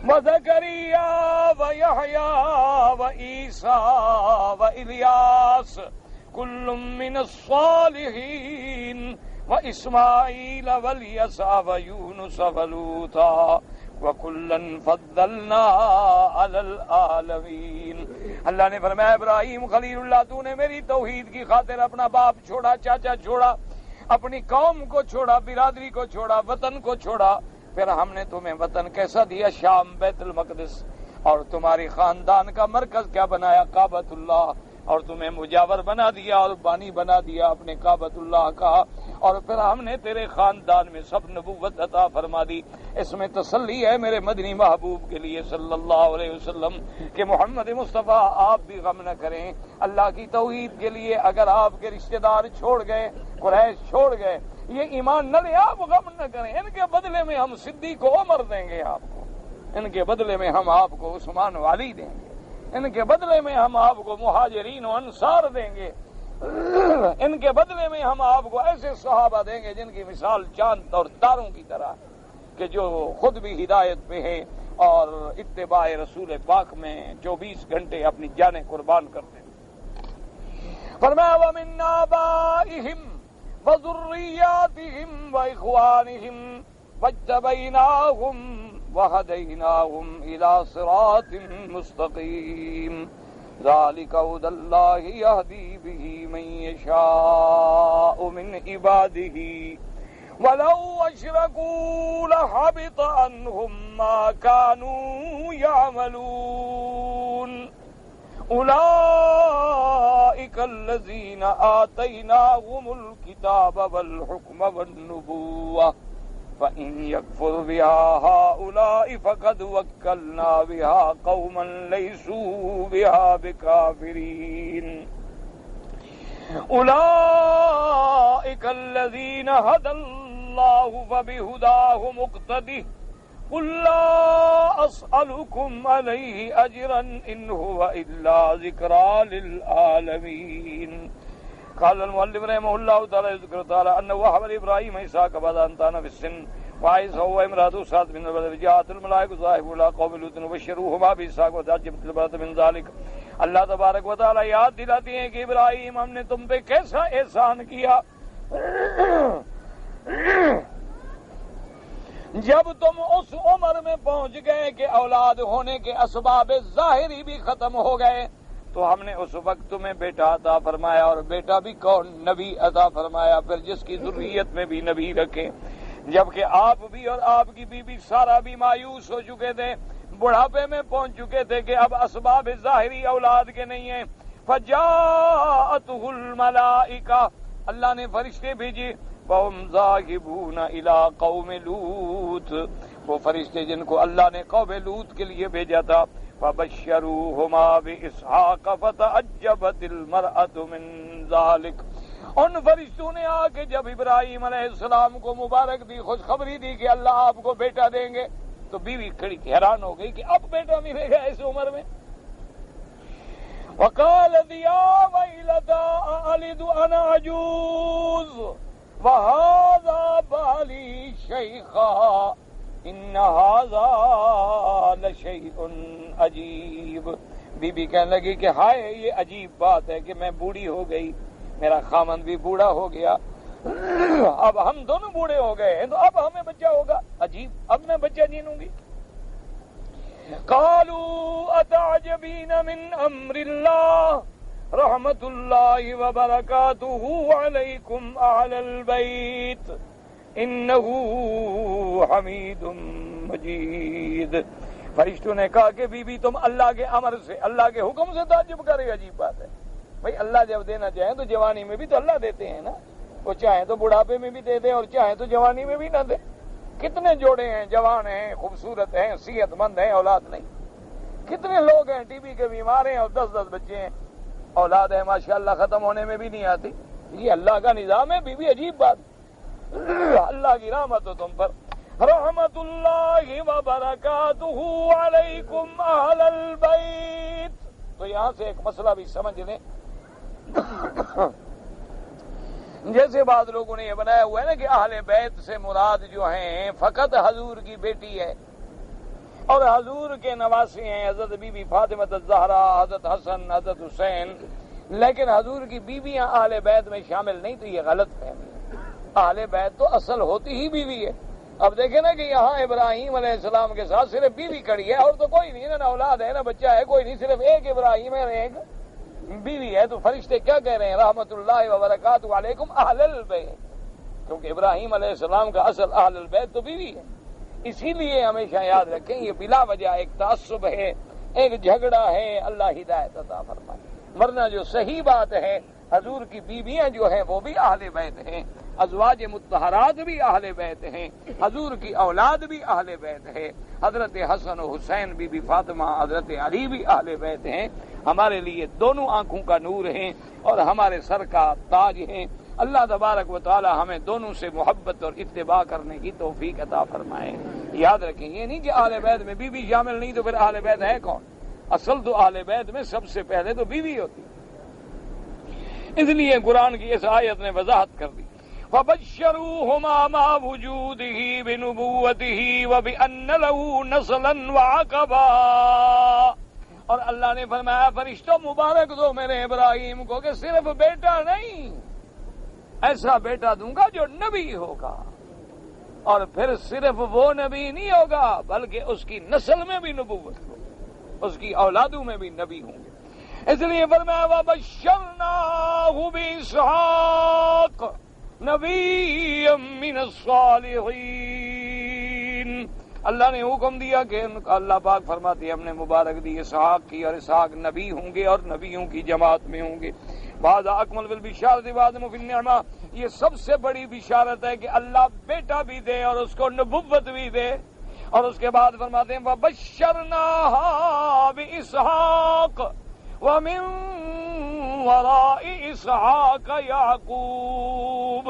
A: وَزَكَرِيَّا وَيَحْيَا وَعِيسَىٰ وَإِلْيَاسَ كُلٌّ مِّنَ الصَّالِحِينَ وَإِسْمَاعِيلَ وَالْيَسَعَ وَيُونُسَ وَلُوطًا وَكُلًّا فَضَّلْنَا عَلَى الْعَالَمِينَ. اللہ نے فرمایا ابراہیم خلیل اللہ تو نے میری توحید کی خاطر اپنا باپ چھوڑا، چاچا چھوڑا، اپنی قوم کو چھوڑا، برادری کو چھوڑا، وطن کو چھوڑا. پھر ہم نے تمہیں وطن کیسا دیا؟ شام، بیت المقدس. اور تمہاری خاندان کا مرکز کیا بنایا؟ کعبۃ اللہ. اور تمہیں مجاور بنا دیا اور بانی بنا دیا اپنے کعبۃ اللہ کا. اور پھر ہم نے تیرے خاندان میں سب نبوت عطا فرما دی. اس میں تسلی ہے میرے مدنی محبوب کے لیے صلی اللہ علیہ وسلم کہ محمد مصطفیٰ آپ بھی غم نہ کریں. اللہ کی توحید کے لیے اگر آپ کے رشتہ دار چھوڑ گئے، قریش چھوڑ گئے، یہ ایمان نہ لے، آپ غم نہ کریں. ان کے بدلے میں ہم صدیق و عمر دیں گے آپ کو، ان کے بدلے میں ہم آپ کو عثمان و علی دیں گے، ان کے بدلے میں ہم آپ کو مہاجرین و انصار دیں گے، ان کے بدلے میں ہم آپ کو ایسے صحابہ دیں گے جن کی مثال چاند اور تاروں کی طرح کہ جو خود بھی ہدایت پہ ہے اور اتباع رسول پاک میں 24 گھنٹے اپنی جانیں قربان کرتے ہیں. فرمایا وَمِنْ آبَائِهِمْ وَذُرِّيَّاتِهِمْ وَإِخْوَانِهِمْ وَاجْتَبَيْنَاهُمْ وَهَدَيْنَاهُمْ إِلَى صِرَاطٍ مُسْتَقِيمٍ ذَلِكَ هُدَى اللَّهِ يَهْدِي بِهِ مَن يَشَاءُ مِنْ عِبَادِهِ وَلَوْ أَشْرَكُوا لَحَبِطَ عَنْهُمْ مَا كَانُوا يَعْمَلُونَ أُولَئِكَ الَّذِينَ آتَيْنَاهُمُ الْكِتَابَ وَالْحُكْمَ وَالنُّبُوَّةَ فَإِنْ يَكْفُرْ بِهَا هَؤُلَاءِ فَقَدْ وَكَّلْنَا بِهَا قَوْمًا لَيْسُوا بِهَا بِكَافِرِينَ أُولَئِكَ الَّذِينَ هَدَى اللَّهُ فَبِهُدَاهُ مُقْتَدِهِ قل لا اسألكم علیہ اجرا ان هو الا ذکرى للعالمین. قال المؤلف رحمه الله تعالى ذكر تعالى أنه وهب لإبراهيم إسحاق بعد أن كان في السن وعيسى وامرأته سعد من البلد جاءت الملائكة ظاهروا إلى قوم لوط وبشروهما بإسحاق وتعجبت البلد من ذلك. اللہ تبارک و تعالی یاد دلاتی ہیں کہ ابراہیم ہم نے تم پہ کیسا احسان کیا جب تم اس عمر میں پہنچ گئے کہ اولاد ہونے کے اسباب ظاہری بھی ختم ہو گئے تو ہم نے اس وقت تمہیں بیٹا عطا فرمایا. اور بیٹا بھی کون؟ نبی عطا فرمایا، پھر جس کی ذریت میں بھی نبی رکھے. جبکہ آپ بھی اور آپ کی بیوی سارا بھی مایوس ہو چکے تھے، بڑھاپے میں پہنچ چکے تھے کہ اب اسباب ظاہری اولاد کے نہیں ہیں. فجاءته الملائکہ، اللہ نے فرشتے بھیجے. وهم ذاهبون الى قوم لوط، وہ فرشتے جن کو اللہ نے قوم لوط کے لیے بھیجا تھا. فبشروهما بإسحاق فتعجبت المرأة من ذلك. ان فرشتوں نے آ کے جب ابراہیم علیہ السلام کو مبارک دی، خوشخبری دی کہ اللہ آپ کو بیٹا دیں گے، تو بیوی کھڑی حیران ہو گئی کہ اب بیٹا ملے گا اس عمر میں. وقالت یا ویلتا أألد أنا عجوز وهذا بالي شيخا ان هذا لشيء عجیب. بی بی کہنے لگی کہ ہائے یہ عجیب بات ہے کہ میں بوڑھی ہو گئی، میرا خامند بھی بوڑھا ہو گیا، اب ہم دونوں بوڑھے ہو گئے ہیں تو اب ہمیں بچہ ہوگا. عجیب، اب میں بچہ جینوں گی. قالوا اتعجبین من امر اللہ رحمت اللہ وبرکاتہ علیکم اہل البیت انہ حمید مجید. فرشتوں نے کہا کہ بی بی تم اللہ کے امر سے، اللہ کے حکم سے تعجب کرے. عجیب بات ہے بھائی، اللہ جب دینا چاہیں تو جوانی میں بھی تو اللہ دیتے ہیں نا، وہ چاہیں تو بڑھاپے میں بھی دے دیں اور چاہیں تو جوانی میں بھی نہ دے. کتنے جوڑے ہیں جوان ہیں، خوبصورت ہیں، صحت مند ہیں، اولاد نہیں. کتنے لوگ ہیں ٹی بی کے بیمار ہیں اور 10 بچے ہیں، اولاد ہے ماشاءاللہ ختم ہونے میں بھی نہیں آتی. یہ اللہ کا نظام ہے. بی بی عجیب بات، اللہ کی رحمت ہو تم پر. رحمت اللہ وبرکاتہ علیکم اہل البیت. تو یہاں سے ایک مسئلہ بھی سمجھ لیں. جیسے بعض لوگوں نے یہ بنایا ہوا ہے نا کہ اہل بیت سے مراد جو ہیں فقط حضور کی بیٹی ہے اور حضور کے نواسے ہیں، حضرت بی بی فاطمہ الزہرا، حضرت حسن، حضرت حسین، لیکن حضور کی بیویاں اہل بیت میں شامل نہیں. تو یہ غلط فہمی ہے. اہل بیت تو اصل ہوتی ہی بیوی ہے. اب دیکھیں نا کہ یہاں ابراہیم علیہ السلام کے ساتھ صرف بیوی کھڑی ہے اور تو کوئی نہیں، نہ اولاد ہے نہ بچہ ہے، کوئی نہیں، صرف ایک ابراہیم ہے اور ایک بیوی ہے. تو فرشتے کیا کہہ رہے ہیں؟ رحمت اللہ وبرکاتہ علیکم اہل البیت، کیونکہ ابراہیم علیہ السلام کا اصل اہل البیت تو بیوی ہے. اسی لیے ہمیشہ یاد رکھیں یہ بلا وجہ ایک تعصب ہے، ایک جھگڑا ہے. اللہ ہدایت عطا فرمائے. ورنہ جو صحیح بات ہے حضور کی بیویاں جو ہیں وہ بھی اہل بیت ہیں، ازواج مطہرات بھی اہل بیت ہیں، حضور کی اولاد بھی اہل بیت ہے. حضرت حسن و حسین بی بی فاطمہ، حضرت علی بھی اہل بیت ہیں. ہمارے لیے دونوں آنکھوں کا نور ہیں اور ہمارے سر کا تاج ہیں. اللہ تبارک و تعالی ہمیں دونوں سے محبت اور اتباع کرنے کی توفیق عطا فرمائے. یاد رکھیں یہ نہیں کہ اہل بیت میں بیوی شامل نہیں تو پھر اہل بیت ہے کون؟ اصل تو اہل بیت میں سب سے پہلے تو بیوی ہوتی. اس لیے قرآن کی اس آیت نے وضاحت کر دی. فَبَشَّرُوهُمَا مَعَ وُجُودِهِ بِنُبُوَّتِهِ وَبِأَنَّ لَهُ نَسْلًا وَعَقَبًا. اور اللہ نے فرمایا فرشتوں مبارک دو میرے ابراہیم کو کہ صرف بیٹا نہیں، ایسا بیٹا دوں گا جو نبی ہوگا. اور پھر صرف وہ نبی نہیں ہوگا بلکہ اس کی نسل میں بھی نبوت ہوگی، اس کی اولادوں میں بھی نبی ہوں گے. اس لیے فرمایا وَبَشَّرْنَاهُ بِإِسْحَاقَ نَبِيًّا مِّنَ الصَّالِحِينَ. اللہ نے حکم دیا کہ اللہ پاک فرماتے ہیں ہم نے مبارک دی اسحاق کی، اور اسحاق نبی ہوں گے اور نبیوں کی جماعت میں ہوں گے. بعض اکمل بالبشارۃ وعدم فی النعمہ. یہ سب سے بڑی بشارت ہے کہ اللہ بیٹا بھی دے اور اس کو نبوت بھی دے. اور اس کے بعد فرماتے ہیں وَبَشَّرْنَاهَا بِإِسْحَاقَ وَمِن وَرَاءِ إِسْحَاقَ يَعْقُوبَ.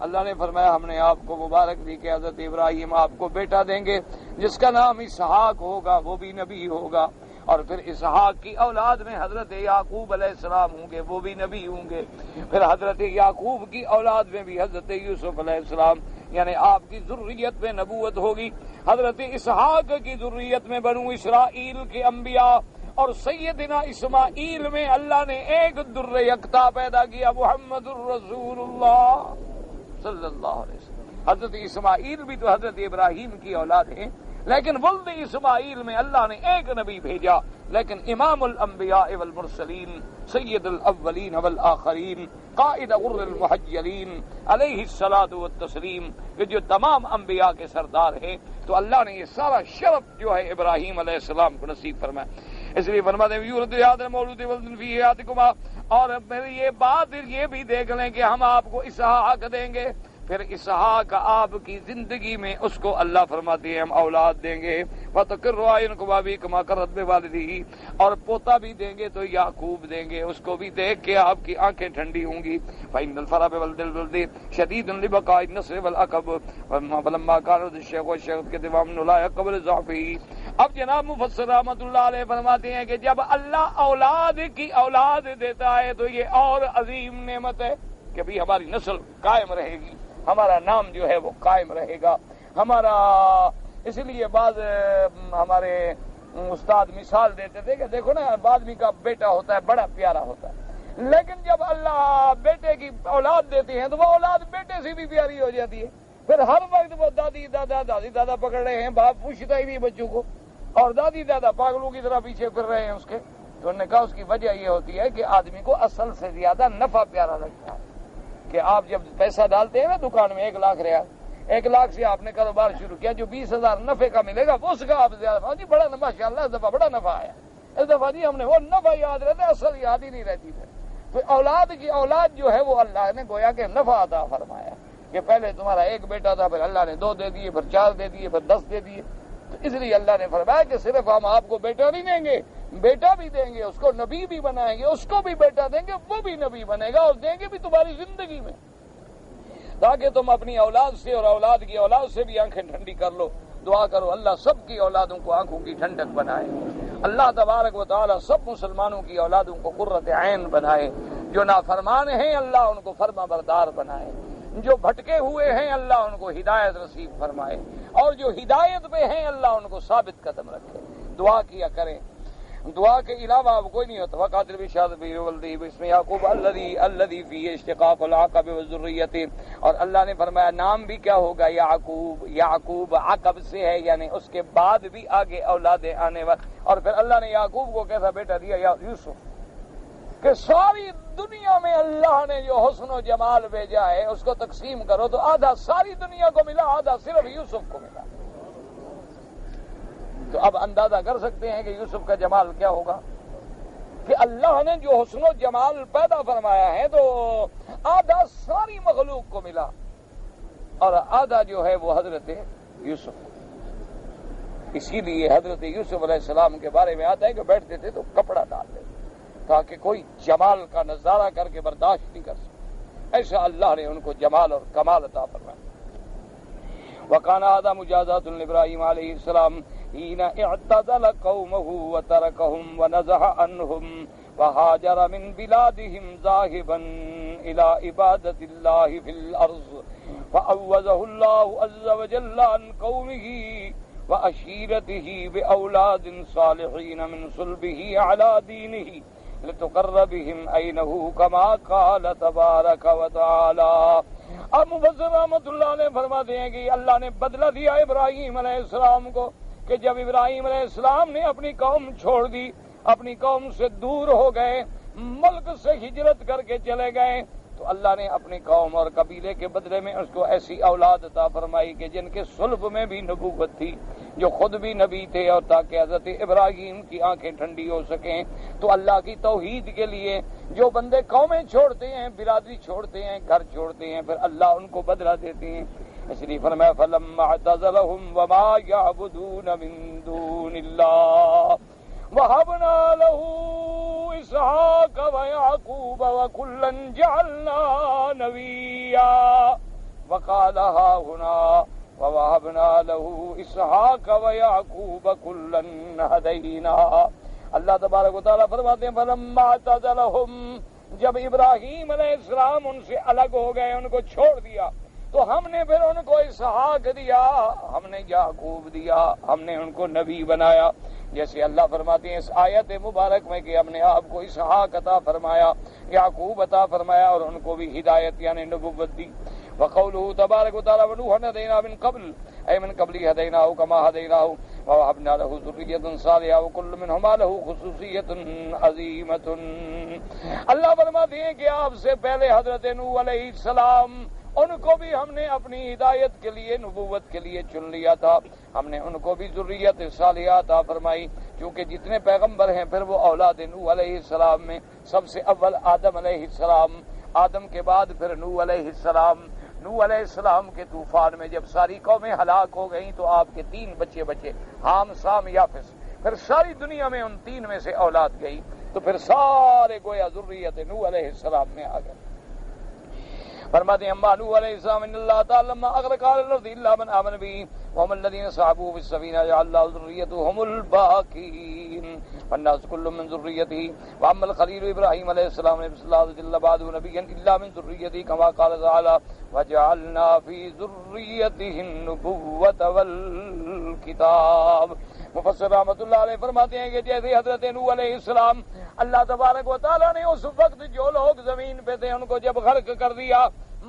A: اللہ نے فرمایا ہم نے آپ کو مبارک دی کہ حضرت ابراہیم آپ کو بیٹا دیں گے جس کا نام اسحاق ہوگا، وہ بھی نبی ہوگا، اور پھر اسحاق کی اولاد میں حضرت یعقوب علیہ السلام ہوں گے، وہ بھی نبی ہوں گے، پھر حضرت یعقوب کی اولاد میں بھی حضرت یوسف علیہ السلام، یعنی آپ کی ذریت میں نبوت ہوگی، حضرت اسحاق کی ذریت میں بنو اسرائیل کے انبیاء، اور سیدنا اسماعیل میں اللہ نے ایک در یکتا پیدا کیا، محمد الرسول اللہ صلی اللہ علیہ وسلم۔ حضرت اسماعیل بھی تو حضرت ابراہیم کی اولاد ہیں، لیکن ولد اسماعیل میں اللہ نے ایک نبی بھیجا، لیکن امام الانبیاء والمرسلین سید الاولین والآخرین قائد غر المحجلین علیہ الصلاۃ والتسلیم، کہ جو تمام انبیاء کے سردار ہیں، تو اللہ نے یہ سارا شرف جو ہے ابراہیم علیہ السلام کو نصیب فرمایا۔ اس لیے فرماتے ہیں یولد یاد مولود ولد فی حیاتکما، اور میری یہ بات یہ بھی دیکھ لیں کہ ہم آپ کو اسحاق دیں گے، پھر اسحاق آپ کی زندگی میں اس کو اللہ فرماتے ہیں ہم اولاد دیں گے، وَتَقِرُّ أَعْيُنُكُمْ وَأَبِيكُمْ قَرَّتْ بِوَالِدِهِ، اور پوتا بھی دیں گے تو یعقوب دیں گے، اس کو بھی دیکھ کے آپ کی آنکھیں ٹھنڈی ہوں گی۔ فَإِنَّ الْفَرْحَ بِوَلْدِ الْوَلْدِ شَدِيدٌ لِبَقَاءِ النَّسْلِ وَالْعَقَبِ وَلَمَّا كَانَ الشَّيْخُ وَالشَّيْخَةُ كَتِبًا لَا يَقْبَلُ ضَعْفِهِ۔ اب جناب مفسر رحمۃ اللہ علیہ فرماتے ہیں کہ جب اللہ اولاد کی اولاد دیتا ہے تو یہ اور عظیم نعمت ہے کہ بھی ہماری نسل قائم رہے گی، ہمارا نام جو ہے وہ قائم رہے گا ہمارا۔ اس لیے بعض ہمارے استاد مثال دیتے تھے کہ دیکھو نا آدمی کا بیٹا ہوتا ہے بڑا پیارا ہوتا ہے، لیکن جب اللہ بیٹے کی اولاد دیتے ہیں تو وہ اولاد بیٹے سے بھی پیاری ہو جاتی ہے، پھر ہر وقت وہ دادی دادا پکڑ رہے ہیں، باپ پوچھتا ہی نہیں بچوں کو، اور دادی دادا پاگلوں کی طرح پیچھے پھر رہے ہیں اس کے۔ تو انہوں نے کہا اس کی وجہ یہ ہوتی ہے کہ آدمی کو اصل سے زیادہ نفع پیارا لگتا ہے، کہ آپ جب پیسہ ڈالتے ہیں نا دکان میں 1 لاکھ ریال، 1 لاکھ سے آپ نے کاروبار شروع کیا، جو 20,000 نفع کا ملے گا اس کا آپ زیادہ جی بڑا نفع، ماشاء اللہ اس دفعہ بڑا نفع آیا، اس دفعہ جی ہم نے وہ نفع یاد رہتا ہے، اصل یاد ہی نہیں رہتی ہے۔ تو اولاد جو ہے وہ اللہ نے گویا کہ نفع عطا فرمایا، کہ پہلے تمہارا 1 بیٹا تھا، پھر اللہ نے 2 دے دیے، پھر 4 دے دیے، پھر 10 دے دیے۔ تو اس لیے اللہ نے فرمایا کہ صرف ہم آپ کو بیٹا نہیں دیں گے، بیٹا بھی دیں گے، اس کو نبی بھی بنائیں گے، اس کو بھی بیٹا دیں گے، وہ بھی نبی بنے گا، اور دیں گے بھی تمہاری زندگی میں، تاکہ تم اپنی اولاد سے اور اولاد کی اولاد سے بھی آنکھیں ٹھنڈی کر لو۔ دعا کرو اللہ سب کی اولادوں کو آنکھوں کی ٹھنڈک بنائے، اللہ تبارک و تعالی سب مسلمانوں کی اولادوں کو قرۃ عین بنائے، جو نافرمان ہیں اللہ ان کو فرما بردار بنائے، جو بھٹکے ہوئے ہیں اللہ ان کو ہدایت نصیب فرمائے، اور جو ہدایت پہ ہیں اللہ ان کو ثابت قدم رکھے۔ دعا کیا کریں، دعا کے علاوہ اب کوئی نہیں ہوتا۔ وقاتل بشاد بھی ولدی بسم یعقوب الذی فی اشتقاق العقب والذریۃ، اور اللہ نے فرمایا نام بھی کیا ہوگا یعقوب، یعقوب عقب سے ہے، یعنی اس کے بعد بھی آگے اولادیں آنے والی، اور پھر اللہ نے یعقوب کو کیسا بیٹا دیا یوسف، کہ ساری دنیا میں اللہ نے جو حسن و جمال بھیجا ہے اس کو تقسیم کرو تو آدھا ساری دنیا کو ملا، آدھا صرف یوسف کو ملا۔ تو اب اندازہ کر سکتے ہیں کہ یوسف کا جمال کیا ہوگا، کہ اللہ نے جو حسن و جمال پیدا فرمایا ہے تو آدھا ساری مخلوق کو ملا، اور آدھا جو ہے وہ حضرت یوسف۔ اسی لیے حضرت یوسف علیہ السلام کے بارے میں آتا ہے کہ بیٹھتے تھے تو کپڑا ڈال دیتے تاکہ کوئی جمال کا نظارہ کر کے برداشت نہیں کر سکے، ایسا اللہ نے ان کو جمال اور کمال عطا فرمایا۔ وَكَانَ هَذَا مُجَازَةٌ لِإِبْرَاهِيمَ عَلَيْهِ السَّلَامُ حِينَ اعْتَزَلَ قَوْمَهُ وَتَرَكَهُمْ وَنَزَحَ عَنْهُمْ وَهَاجَرَ مِنْ بِلَادِهِمْ ذَاهِبًا إِلَى عِبَادَةِ اللَّهِ فِي الْأَرْضِ فَعَوَّزَهُ اللَّهُ عَزَّ وَجَلَّ عَنْ قَوْمِهِ وَعَشِيرَتِهِ بِأَوْلَادٍ صَالِحِينَ مِنْ صُلْبِهِ عَلَى دِينِهِ لِتُقَرَّ بِهِمْ عَيْنَهُ كَمَا قَالَ تَبَارَكَ وَتَعَالَى۔ اب مفسر رحمۃ اللہ علیہ فرماتے ہیں کہ اللہ نے بدلہ دیا ابراہیم علیہ السلام کو، کہ جب ابراہیم علیہ السلام نے اپنی قوم چھوڑ دی، اپنی قوم سے دور ہو گئے، ملک سے ہجرت کر کے چلے گئے، تو اللہ نے اپنی قوم اور قبیلے کے بدلے میں اس کو ایسی اولاد عطا فرمائی کہ جن کے صلب میں بھی نبوت تھی، جو خود بھی نبی تھے، اور تاکہ حضرت ابراہیم کی آنکھیں ٹھنڈی ہو سکیں۔ تو اللہ کی توحید کے لیے جو بندے قومیں چھوڑتے ہیں، برادری چھوڑتے ہیں، گھر چھوڑتے ہیں، پھر اللہ ان کو بدلہ دیتے ہیں۔ اس لیے فرمایا فَلَمَّا اعْتَزَلَهُمْ وَمَا يَعْبُدُونَ مِن دُونِ اللَّهِ وَهَبْنَا لَهُ إِسْحَاقَ وَيَعْقُوبَ وَكُلًّا جَعَلْنَا نَبِيًّا۔ وقال ها هنا ووهبنا له اسحاق ويعقوب كلا هدينا. اللہ تبارک و تعالیٰ فرماتے ہیں فلما اعتزلهم، جب ابراہیم علیہ السلام ان سے الگ ہو گئے، ان کو چھوڑ دیا، تو ہم نے پھر ان کو اسحاق دیا، ہم نے یعقوب دیا، ہم نے ان کو نبی بنایا. جیسے اللہ فرماتے ہیں اس آیت مبارک میں کہ ہم نے آپ کو اسحاق عطا فرمایا، یعقوب عطا فرمایا، اور ان کو بھی ہدایت یعنی نبوت دی. وقوله تبارک وتعالی ونوحا هدینا من قبل اے من قبل هدیناه كما هدیناه ووهبنا له ذریة صالحة وكل منهما له خصوصیة عظیمة. اللہ فرماتے ہیں کہ آپ سے پہلے حضرت نوح علیہ السلام، ان کو بھی ہم نے اپنی ہدایت کے لیے، نبوت کے لیے چن لیا تھا. ہم نے ان کو بھی ذریت صالحہ عطا فرمائی. کیونکہ جتنے پیغمبر ہیں پھر وہ اولاد نوح علیہ السلام میں سب سے اول آدم علیہ السلام، آدم کے بعد پھر نوح علیہ السلام. نوح علیہ السلام کے طوفان میں جب ساری قومیں ہلاک ہو گئیں تو آپ کے 3 بچے بچے، حام، سام، یافس. پھر ساری دنیا میں ان 3 میں سے اولاد گئی، تو پھر سارے گویا ذریت نوح علیہ السلام میں آ گئے. فرماتے ہیں اما نوح علیہ السلام ان اللہ تعالی لما اغرق الارض الا من امن به وهم الذين صعبوا في السفينه جعل الله ذريتهم الباقين والناس كل من ذريته واما الخليل ابراهيم عليه السلام بسم الله جل بعده نبيا الا من ذريته كما قال تعالى وجعلنا في ذريته النبوة والكتاب. مفسر رحمۃ اللہ علیہ فرماتے ہیں کہ جیسے حضرت نوح علیہ السلام اللہ تبارک و تعالیٰ نے اس وقت جو لوگ زمین پہ تھے ان کو جب غرق کر دیا،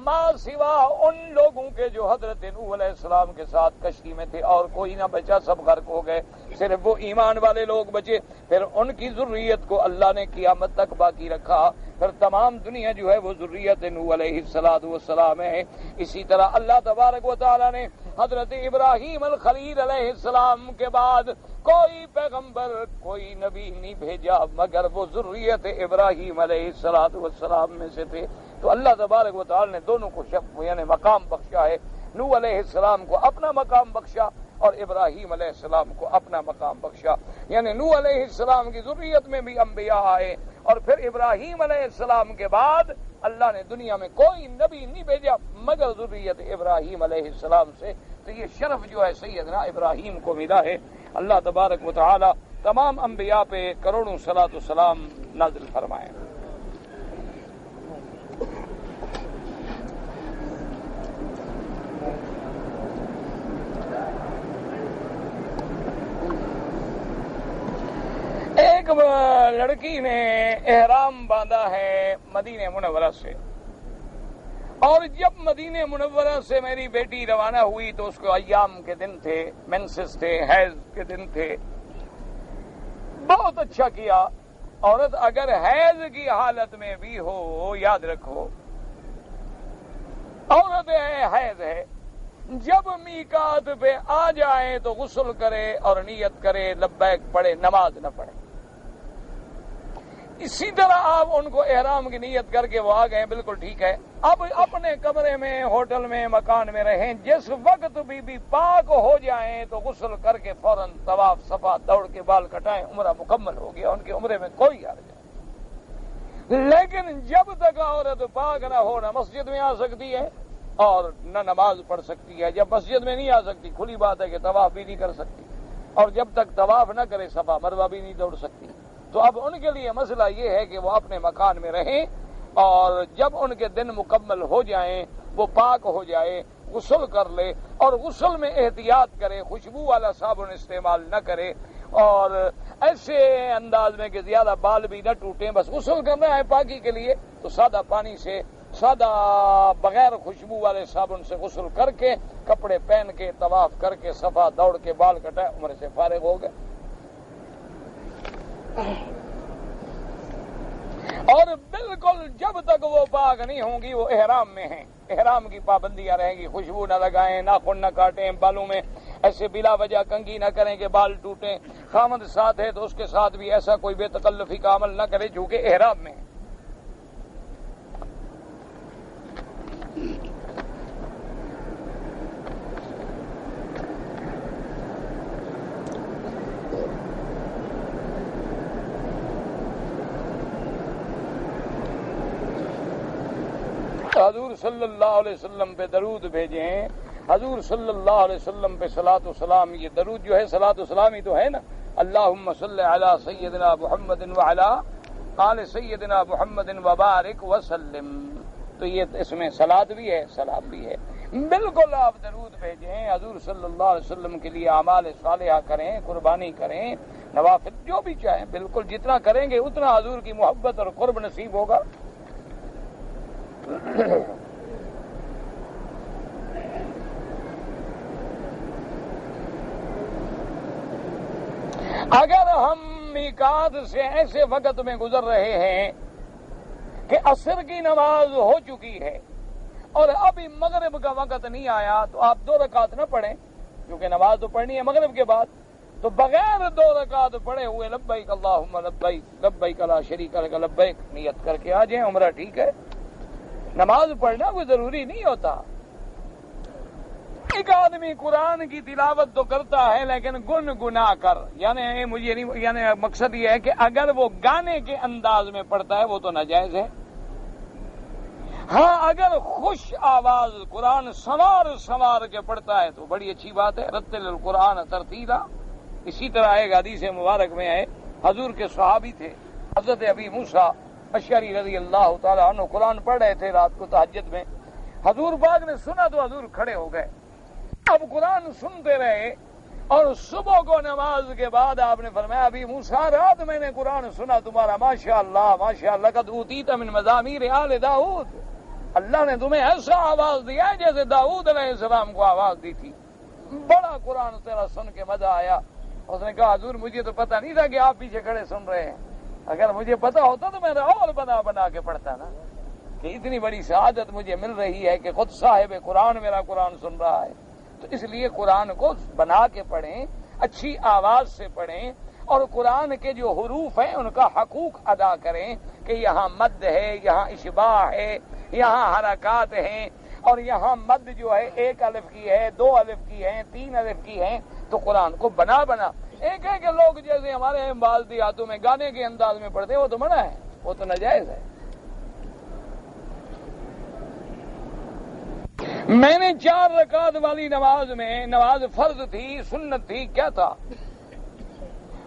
A: ما سوا ان لوگوں کے جو حضرت نوح علیہ السلام کے ساتھ کشتی میں تھے، اور کوئی نہ بچا، سب غرق ہو گئے، صرف وہ ایمان والے لوگ بچے. پھر ان کی ذریت کو اللہ نے قیامت تک باقی رکھا. پھر تمام دنیا جو ہے وہ ذریت نوح علیہ السلام ہے. اسی طرح اللہ تبارک و تعالیٰ نے حضرت ابراہیم الخلیل علیہ السلام کے بعد کوئی پیغمبر، کوئی نبی نہیں بھیجا مگر وہ ذریت ابراہیم علیہ السلام میں سے تھے. تو اللہ تبارک و تعالی نے دونوں کو یعنی مقام بخشا ہے. نوح علیہ السلام کو اپنا مقام بخشا اور ابراہیم علیہ السلام کو اپنا مقام بخشا. یعنی نوح علیہ السلام کی ذریت میں بھی انبیاء آئے، اور پھر ابراہیم علیہ السلام کے بعد اللہ نے دنیا میں کوئی نبی نہیں بھیجا مگر ذریت ابراہیم علیہ السلام سے. تو یہ شرف جو ہے سیدنا ابراہیم کو ملا ہے. اللہ تبارک و تعالی تمام انبیاء پہ کروڑوں صلاۃ و سلام نازل فرمائے. ایک لڑکی نے احرام باندھا ہے مدینہ منورہ سے، اور جب مدینہ منورہ سے میری بیٹی روانہ ہوئی تو اس کو ایام کے دن تھے، مینسس تھے، حیض کے دن تھے. بہت اچھا کیا. عورت اگر حیض کی حالت میں بھی ہو، یاد رکھو عورت ہے، حیض ہے، جب میقات پہ آ جائے تو غسل کرے اور نیت کرے، لبیک پڑھے، نماز نہ پڑھے. اسی طرح آپ ان کو احرام کی نیت کر کے وہ آ گئے، بالکل ٹھیک ہے. اب اپنے کمرے میں، ہوٹل میں، مکان میں رہیں، جس وقت بھی پاک ہو جائیں تو غسل کر کے فوراً طواف صفا دوڑ کے بال کٹائیں، عمرہ مکمل ہو گیا، ان کے عمرے میں کوئی حرج نہیں. لیکن جب تک عورت پاک نہ ہو، نہ مسجد میں آ سکتی ہے اور نہ نماز پڑھ سکتی ہے. جب مسجد میں نہیں آ سکتی، کھلی بات ہے کہ طواف بھی نہیں کر سکتی، اور جب تک طواف نہ کرے صفا مروہ بھی نہیں دوڑ سکتی. تو اب ان کے لیے مسئلہ یہ ہے کہ وہ اپنے مکان میں رہیں، اور جب ان کے دن مکمل ہو جائیں، وہ پاک ہو جائے، غسل کر لے، اور غسل میں احتیاط کرے، خوشبو والا صابن استعمال نہ کرے، اور ایسے انداز میں کہ زیادہ بال بھی نہ ٹوٹیں. بس غسل کرنا ہے پاکی کے لیے تو سادہ پانی سے، سادہ بغیر خوشبو والے صابن سے غسل کر کے، کپڑے پہن کے، طواف کر کے، صفا دوڑ کے، بال کٹائے، عمرے سے فارغ ہو گئے. اور بالکل جب تک وہ پاک نہیں ہوں گی وہ احرام میں ہیں، احرام کی پابندیاں رہیں گی. خوشبو نہ لگائیں، ناخن نہ کاٹیں، بالوں میں ایسے بلا وجہ کنگھی نہ کریں کہ بال ٹوٹیں. خامد ساتھ ہے تو اس کے ساتھ بھی ایسا کوئی بے تکلفی کا عمل نہ کرے چونکہ احرام میں ہے. حضور صلی اللہ علیہ وسلم پہ درود بھیجیں، حضور صلی اللہ علیہ وسلم پہ صلاۃ و سلام. یہ درود جو ہے صلاۃ و سلام ہی تو ہے نا. اللہم صلی علی سیدنا محمد وعلی آل سیدنا محمد وبارک وسلم. تو یہ اس میں صلاۃ بھی ہے، سلام بھی ہے. بالکل آپ درود بھیجیں، حضور صلی اللہ علیہ وسلم کے لیے اعمال صالحہ کریں، قربانی کریں، نوافل جو بھی چاہیں. بالکل جتنا کریں گے اتنا حضور کی محبت اور قرب نصیب ہوگا. اگر ہم میقات سے ایسے وقت میں گزر رہے ہیں کہ عصر کی نماز ہو چکی ہے اور ابھی مغرب کا وقت نہیں آیا، تو آپ 2 رکعت نہ پڑھیں، کیونکہ نماز تو پڑھنی ہے مغرب کے بعد. تو بغیر 2 رکعت پڑھے ہوئے لبیک اللہم لبیک لبیک لا شریک لک لبیک نیت کر کے آ جائیں، عمرہ ٹھیک ہے. نماز پڑھنا کوئی ضروری نہیں ہوتا. ایک آدمی قرآن کی تلاوت تو کرتا ہے لیکن گنگنا کر، یعنی مجھے نہیں، یعنی مقصد یہ ہے کہ اگر وہ گانے کے انداز میں پڑھتا ہے وہ تو ناجائز ہے. ہاں اگر خوش آواز قرآن سنوار کے پڑھتا ہے تو بڑی اچھی بات ہے. رتل القرآن ترتیلا. اسی طرح ایک حدیث مبارک میں ہے، حضور کے صحابی تھے حضرت ابی موسیٰ اشعری رضی اللہ تعالیٰ عنہ، قرآن پڑھ رہے تھے رات کو تہجد میں. حضور پاک نے سنا تو حضور کھڑے ہو گئے. اب قرآن سنتے رہے اور صبح کو نماز کے بعد آپ نے فرمایا ابھی موسیٰ رات میں نے قرآن سنا تمہارا، ماشاءاللہ قد اوتیت من مزامیر آل داؤد. اللہ نے تمہیں ایسا آواز دیا ہے جیسے داؤد علیہ السلام کو آواز دی تھی. بڑا قرآن تیرا سن کے مزہ آیا. اس نے کہا حضور مجھے تو پتہ نہیں تھا کہ آپ پیچھے کھڑے سن رہے ہیں، اگر مجھے پتہ ہوتا تو میں اور بنا کے پڑھتا نا، کہ اتنی بڑی سعادت مجھے مل رہی ہے کہ خود صاحب قرآن میرا قرآن سن رہا ہے. تو اس لیے قرآن کو بنا کے پڑھیں، اچھی آواز سے پڑھیں، اور قرآن کے جو حروف ہیں ان کا حقوق ادا کریں کہ یہاں مد ہے، یہاں اشباع ہے، یہاں حرکات ہیں، اور یہاں مد جو ہے 1 الف کی ہے، 2 الف کی ہے، 3 الف کی ہے. تو قرآن کو بنا ایک ہے کہ لوگ جیسے ہمارے بعض دیہاتوں میں گانے کے انداز میں پڑھتے ہیں، وہ تو منع ہے، وہ تو ناجائز ہے. میں نے 4 رکعت والی نماز میں، نماز فرض تھی، سنت تھی، کیا تھا،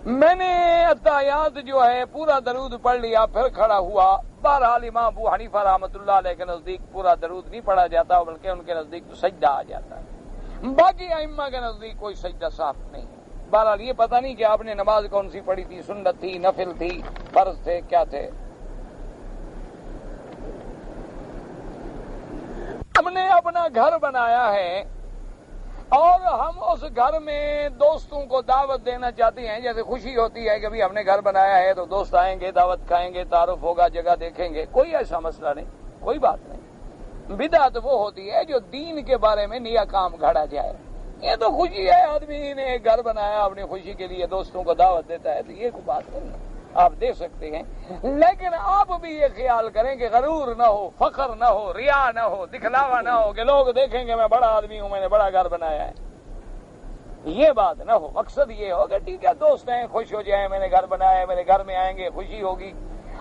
A: میں نے اتحیات جو ہے پورا درود پڑھ لیا، پھر کھڑا ہوا. بہرحال امام ابو حنیفہ رحمۃ اللہ علیہ کے نزدیک پورا درود نہیں پڑھا جاتا، بلکہ ان کے نزدیک تو سجدہ آ جاتا ہے. باقی ائمہ کے نزدیک کوئی سجدہ صاف نہیں ہے. بہرحال یہ پتہ نہیں کہ آپ نے نماز کون سی پڑھی تھی، سنت تھی، نفل تھی، فرض تھے، کیا تھے. ہم نے اپنا گھر بنایا ہے اور ہم اس گھر میں دوستوں کو دعوت دینا چاہتے ہیں. جیسے خوشی ہوتی ہے کہ بھی ہم نے گھر بنایا ہے تو دوست آئیں گے، دعوت کھائیں گے، تعارف ہوگا، جگہ دیکھیں گے. کوئی ایسا مسئلہ نہیں، کوئی بات نہیں. بدعت وہ ہوتی ہے جو دین کے بارے میں نیا کام گھڑا جائے. یہ تو خوشی ہے، آدمی نے ایک گھر بنایا اپنی خوشی کے لیے، دوستوں کو دعوت دیتا ہے، تو یہ کوئی بات نہیں ہے، آپ دے سکتے ہیں. لیکن آپ بھی یہ خیال کریں کہ غرور نہ ہو، فخر نہ ہو، ریا نہ ہو، دکھلاوا نہ ہو کہ لوگ دیکھیں گے میں بڑا آدمی ہوں، میں نے بڑا گھر بنایا ہے. یہ بات نہ ہو. مقصد یہ ہو کہ ٹھیک ہے دوست ہیں، خوش ہو جائیں، میں نے گھر بنایا ہے، میرے گھر میں آئیں گے، خوشی ہوگی.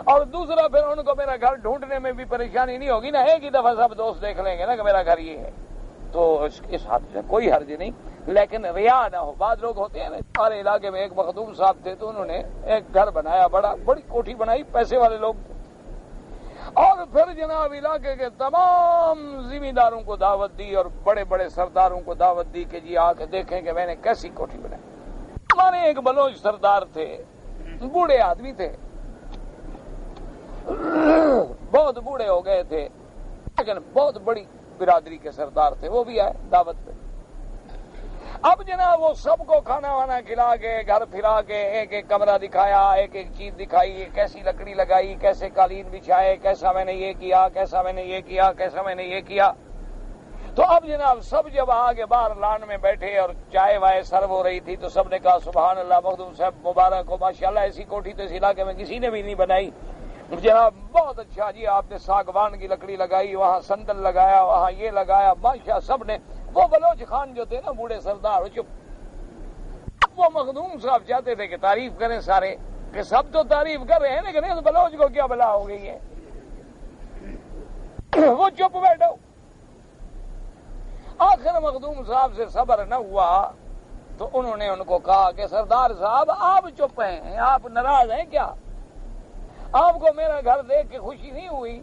A: اور دوسرا پھر ان کو میرا گھر ڈھونڈنے میں بھی پریشانی نہیں ہوگی نا، ایک ہی دفعہ سب دوست دیکھ لیں گے نا کہ میرا گھر یہ ہے. تو اس حد سے کوئی حرج نہیں، لیکن ریا نہ ہو. بعض لوگ ہوتے ہیں نا، ہمارے علاقے میں ایک مخدوم صاحب تھے تو انہوں نے ایک گھر بنایا، بڑی کوٹھی بنائی، پیسے والے لوگ، اور پھر جناب علاقے کے تمام ذمہ داروں کو دعوت دی اور بڑے بڑے سرداروں کو دعوت دی کہ جی آ کے دیکھیں کہ میں نے کیسی کوٹھی بنائی. ہمارے ایک بلوچ سردار تھے، بوڑھے آدمی تھے، بہت بوڑھے ہو گئے تھے، لیکن بہت بڑی برادری کے سردار تھے. وہ بھی آئے دعوت پہ. اب جناب وہ سب کو کھانا وانا کھلا کے، گھر پھرا کے، ایک ایک کمرہ دکھایا، ایک ایک چیز دکھائی، کیسی لکڑی لگائی، کیسے قالین بچھائے، کیسا میں نے یہ کیا، کیسا میں نے یہ کیا، کیسا میں نے یہ کیا. تو اب جناب سب جب آگے باہر لان میں بیٹھے اور چائے وائے سرو ہو رہی تھی تو سب نے کہا سبحان اللہ، مخدوم صاحب مبارک ہو، ماشاءاللہ ایسی کوٹھی تو اس علاقے میں کسی نے بھی نہیں بنائی. جناب بہت اچھا جی، آپ نے ساگوان کی لکڑی لگائی، وہاں سندل لگایا، وہاں یہ لگایا، ماشاء. سب نے، وہ بلوچ خان جو تھے نا بوڑھے سردار، چپ. وہ مخدوم صاحب چاہتے تھے کہ تعریف کریں سارے، کہ سب تو تعریف کر رہے ہیں لیکن اس بلوچ کو کیا بلا ہو گئی ہے. وہ چپ بیٹھو. آخر مخدوم صاحب سے صبر نہ ہوا تو انہوں نے ان کو کہا کہ سردار صاحب آپ چپ ہیں, آپ ناراض ہیں کیا؟ آپ کو میرا گھر دیکھ کے خوشی نہیں ہوئی؟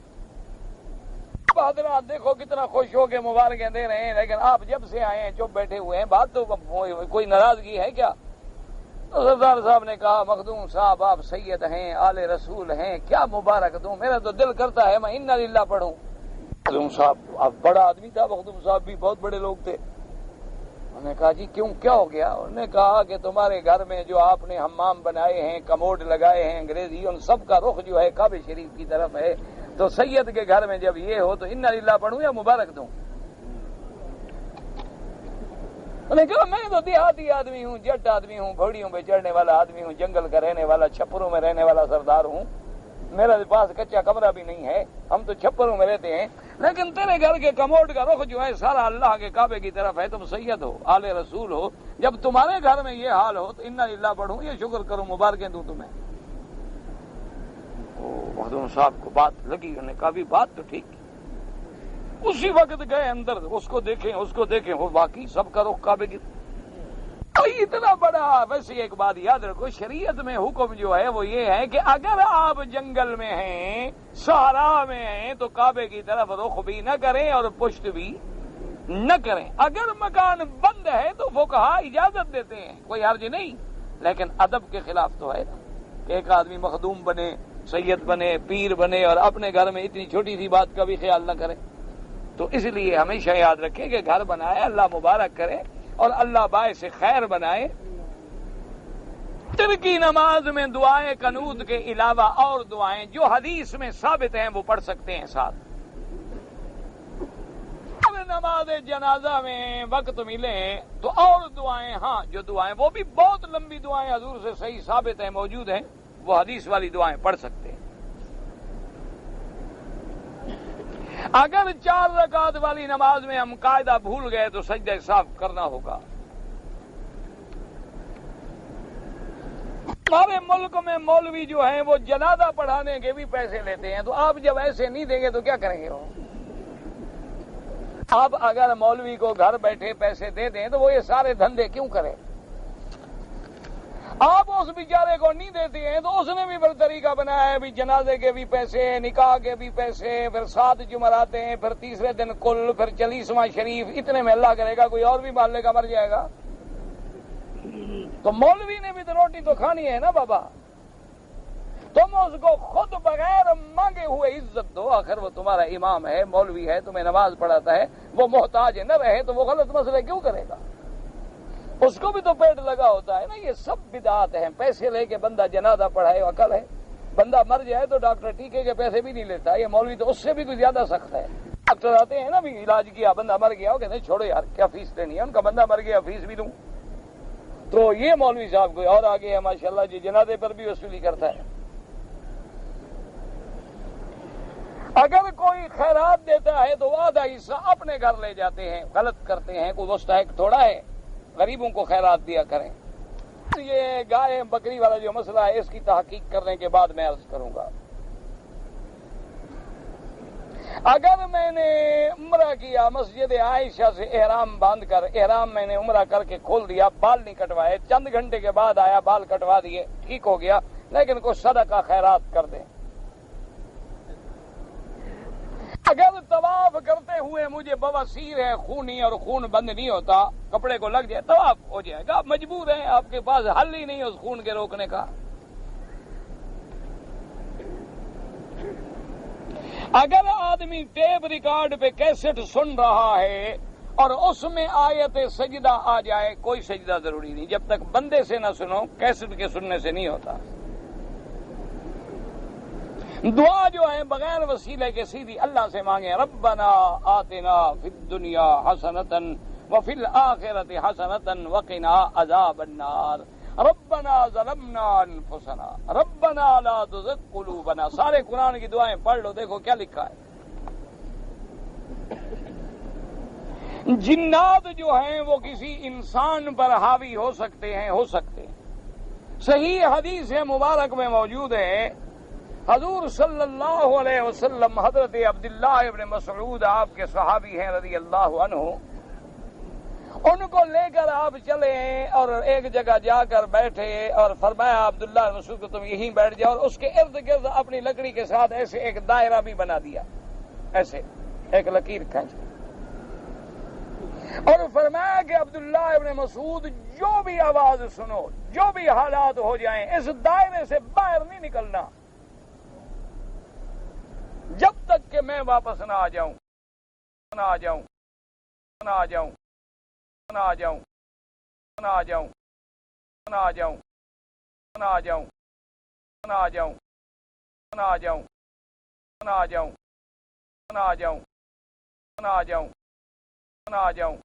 A: حضرات دیکھو کتنا خوش ہو کے مبارکیں دے رہے ہیں, لیکن آپ جب سے آئے ہیں چپ بیٹھے ہوئے ہیں, بات تو کوئی ناراضگی ہے کیا؟ تو سردار صاحب نے کہا مخدوم صاحب آپ سید ہیں, آل رسول ہیں, کیا مبارک دوں, میرا تو دل کرتا ہے میں انا للہ پڑھوں. مخدوم صاحب اب بڑا آدمی تھا, مخدوم صاحب بھی بہت بڑے لوگ تھے. انہوں نے کہا جی کیوں, کیا ہو گیا؟ انہوں نے کہا کہ تمہارے گھر میں جو آپ نے حمام بنائے ہیں, کموڈ لگائے ہیں انگریزی, ان سب کا رخ جو ہے کعبہ شریف کی طرف ہے, تو سید کے گھر میں جب یہ ہو تو انا للہ پڑھوں یا مبارک دوں؟ انہوں نے کہا میں تو دیہاتی آدمی ہوں, جٹ آدمی ہوں, گھوڑیوں پہ چڑھنے والا آدمی ہوں, جنگل کا رہنے والا, چھپروں میں رہنے والا سردار ہوں, میرا پاس کچا کمرہ بھی نہیں ہے, ہم تو چھپروں میں رہتے ہیں, لیکن تیرے گھر کے کموڈ کا رخ جو ہے سارا اللہ کے کعبے کی طرف ہے, تم سید ہو, آل رسول ہو, جب تمہارے گھر میں یہ حال ہو تو انا للہ پڑھوں یا شکر کروں, مبارکیں دوں تمہیں؟ مخدوم صاحب کو بات لگی, انہوں نے کہا بھی بات تو ٹھیک. اسی وقت گئے اندر, اس کو دیکھیں, وہ واقعی سب کا رخ کعبے کی. اتنا بڑا. ویسے ایک بات یاد رکھو, شریعت میں حکم جو ہے وہ یہ ہے کہ اگر آپ جنگل میں ہیں, صحرا میں ہیں, تو کعبے کی طرف رخ بھی نہ کریں اور پشت بھی نہ کریں. اگر مکان بند ہے تو فقہا اجازت دیتے ہیں, کوئی حرج نہیں, لیکن ادب کے خلاف تو ہے نا کہ ایک آدمی مخدوم بنے, سید بنے, پیر بنے اور اپنے گھر میں اتنی چھوٹی سی بات کا بھی خیال نہ کرے. تو اس لیے ہمیشہ یاد رکھیں کہ گھر بنائے اللہ مبارک کرے اور اللہ باعث خیر بنائے. فجر کی نماز میں دعائیں قنوت کے علاوہ اور دعائیں جو حدیث میں ثابت ہیں وہ پڑھ سکتے ہیں ساتھ. نماز جنازہ میں وقت ملے تو اور دعائیں, ہاں جو دعائیں وہ بھی بہت لمبی دعائیں حضور سے صحیح ثابت ہیں, موجود ہیں, وہ حدیث والی دعائیں پڑھ سکتے ہیں. اگر 4 رکعت والی نماز میں ہم قاعدہ بھول گئے تو سجدہ صاف کرنا ہوگا. ہمارے ملک میں مولوی جو ہیں وہ جنازہ پڑھانے کے بھی پیسے لیتے ہیں, تو آپ جب ایسے نہیں دیں گے تو کیا کریں گے وہ؟ آپ اگر مولوی کو گھر بیٹھے پیسے دے دیں تو وہ یہ سارے دھندے کیوں کرے؟ آپ اس بیچارے کو نہیں دیتے ہیں تو اس نے بھی بڑا طریقہ بنایا ہے, بھی جنازے کے بھی پیسے, نکاح کے بھی پیسے, پھر 7 جمعرات ہیں, پھر تیسرے دن کل, پھر 40واں شریف, اتنے میں اللہ کرے گا کوئی اور بھی محلے کا مر جائے گا. تو مولوی نے بھی تو روٹی تو کھانی ہے نا بابا. تم اس کو خود بغیر مانگے ہوئے عزت دو, آخر وہ تمہارا امام ہے, مولوی ہے, تمہیں نماز پڑھاتا ہے, وہ محتاج نہ رہے تو وہ غلط مسئلے کیوں کرے گا؟ اس کو بھی تو پیٹ لگا ہوتا ہے نا. یہ سب بدعات ہیں, پیسے لے کے بندہ جنازہ پڑھائے, عقل ہے؟ بندہ مر جائے تو ڈاکٹر ٹیکے کے پیسے بھی نہیں لیتا, یہ مولوی تو اس سے بھی کچھ زیادہ سخت ہے. ڈاکٹر آتے ہیں نا, بھی علاج کیا, بندہ مر گیا, وہ کہتے ہیں چھوڑو یار کیا فیس دینی ہے, ان کا بندہ مر گیا فیس بھی دوں. تو یہ مولوی صاحب کوئی اور آگے ہے ماشاءاللہ جی, جنازے پر بھی وصولی کرتا ہے. اگر کوئی خیرات دیتا ہے تو آدھا حصہ اپنے گھر لے جاتے ہیں, غلط کرتے ہیں, کوئی مستحق تھوڑا ہے, غریبوں کو خیرات دیا کریں. یہ گائے بکری والا جو مسئلہ ہے اس کی تحقیق کرنے کے بعد میں عرض کروں گا. اگر میں نے عمرہ کیا, مسجد عائشہ سے احرام باندھ کر, احرام میں نے عمرہ کر کے کھول دیا, بال نہیں کٹوائے, چند گھنٹے کے بعد آیا بال کٹوا دیے, ٹھیک ہو گیا, لیکن کچھ صدقہ خیرات کر دیں. اگر طواف کرتے ہوئے مجھے بواسیر ہے, خونی, اور خون بند نہیں ہوتا, کپڑے کو لگ جائے, طواف ہو جائے گا, مجبور ہیں, آپ کے پاس حل ہی نہیں اس خون کے روکنے کا. اگر آدمی ٹیپ ریکارڈ پہ کیسٹ سن رہا ہے اور اس میں آیت سجدہ آ جائے, کوئی سجدہ ضروری نہیں, جب تک بندے سے نہ سنو, کیسٹ کے سننے سے نہیں ہوتا. دعا جو ہے بغیر وسیلے کے سیدھی اللہ سے مانگے, ربنا آتنا فی الدنیا حسنۃ وفی الآخرۃ حسنۃ وقنا عذاب النار, ربنا ظلمنا انفسنا ربنا لا تزغ قلوبنا. سارے قرآن کی دعائیں پڑھ لو, دیکھو کیا لکھا ہے. جنات جو ہیں وہ کسی انسان پر حاوی ہو سکتے ہیں, صحیح حدیث مبارک میں موجود ہے, حضور صلی اللہ علیہ وسلم حضرت عبداللہ ابن مسعود آپ کے صحابی ہیں رضی اللہ عنہ، ان کو لے کر آپ چلے اور ایک جگہ جا کر بیٹھے اور فرمایا عبداللہ ابن مسعود کو تم یہیں بیٹھ جاؤ، اور اس کے ارد گرد اپنی لکڑی کے ساتھ ایسے ایک دائرہ بھی بنا دیا، ایسے ایک لکیر کھینچ، اور فرمایا کہ عبداللہ ابن مسعود جو بھی آواز سنو، جو بھی حالات ہو جائیں، اس دائرے سے باہر نہیں نکلنا جب تک کہ میں واپس نہ آ جاؤں، نہ آ جاؤں، نہ آ جاؤں، نہ آ جاؤں، نہ آ جاؤں، نہ آ جاؤں، نہ آ جاؤں، نہ آ جاؤں، نہ آ جاؤں، نہ آ جاؤں، نہ آ جاؤں، نہ آ جاؤں، نہ آ جاؤں،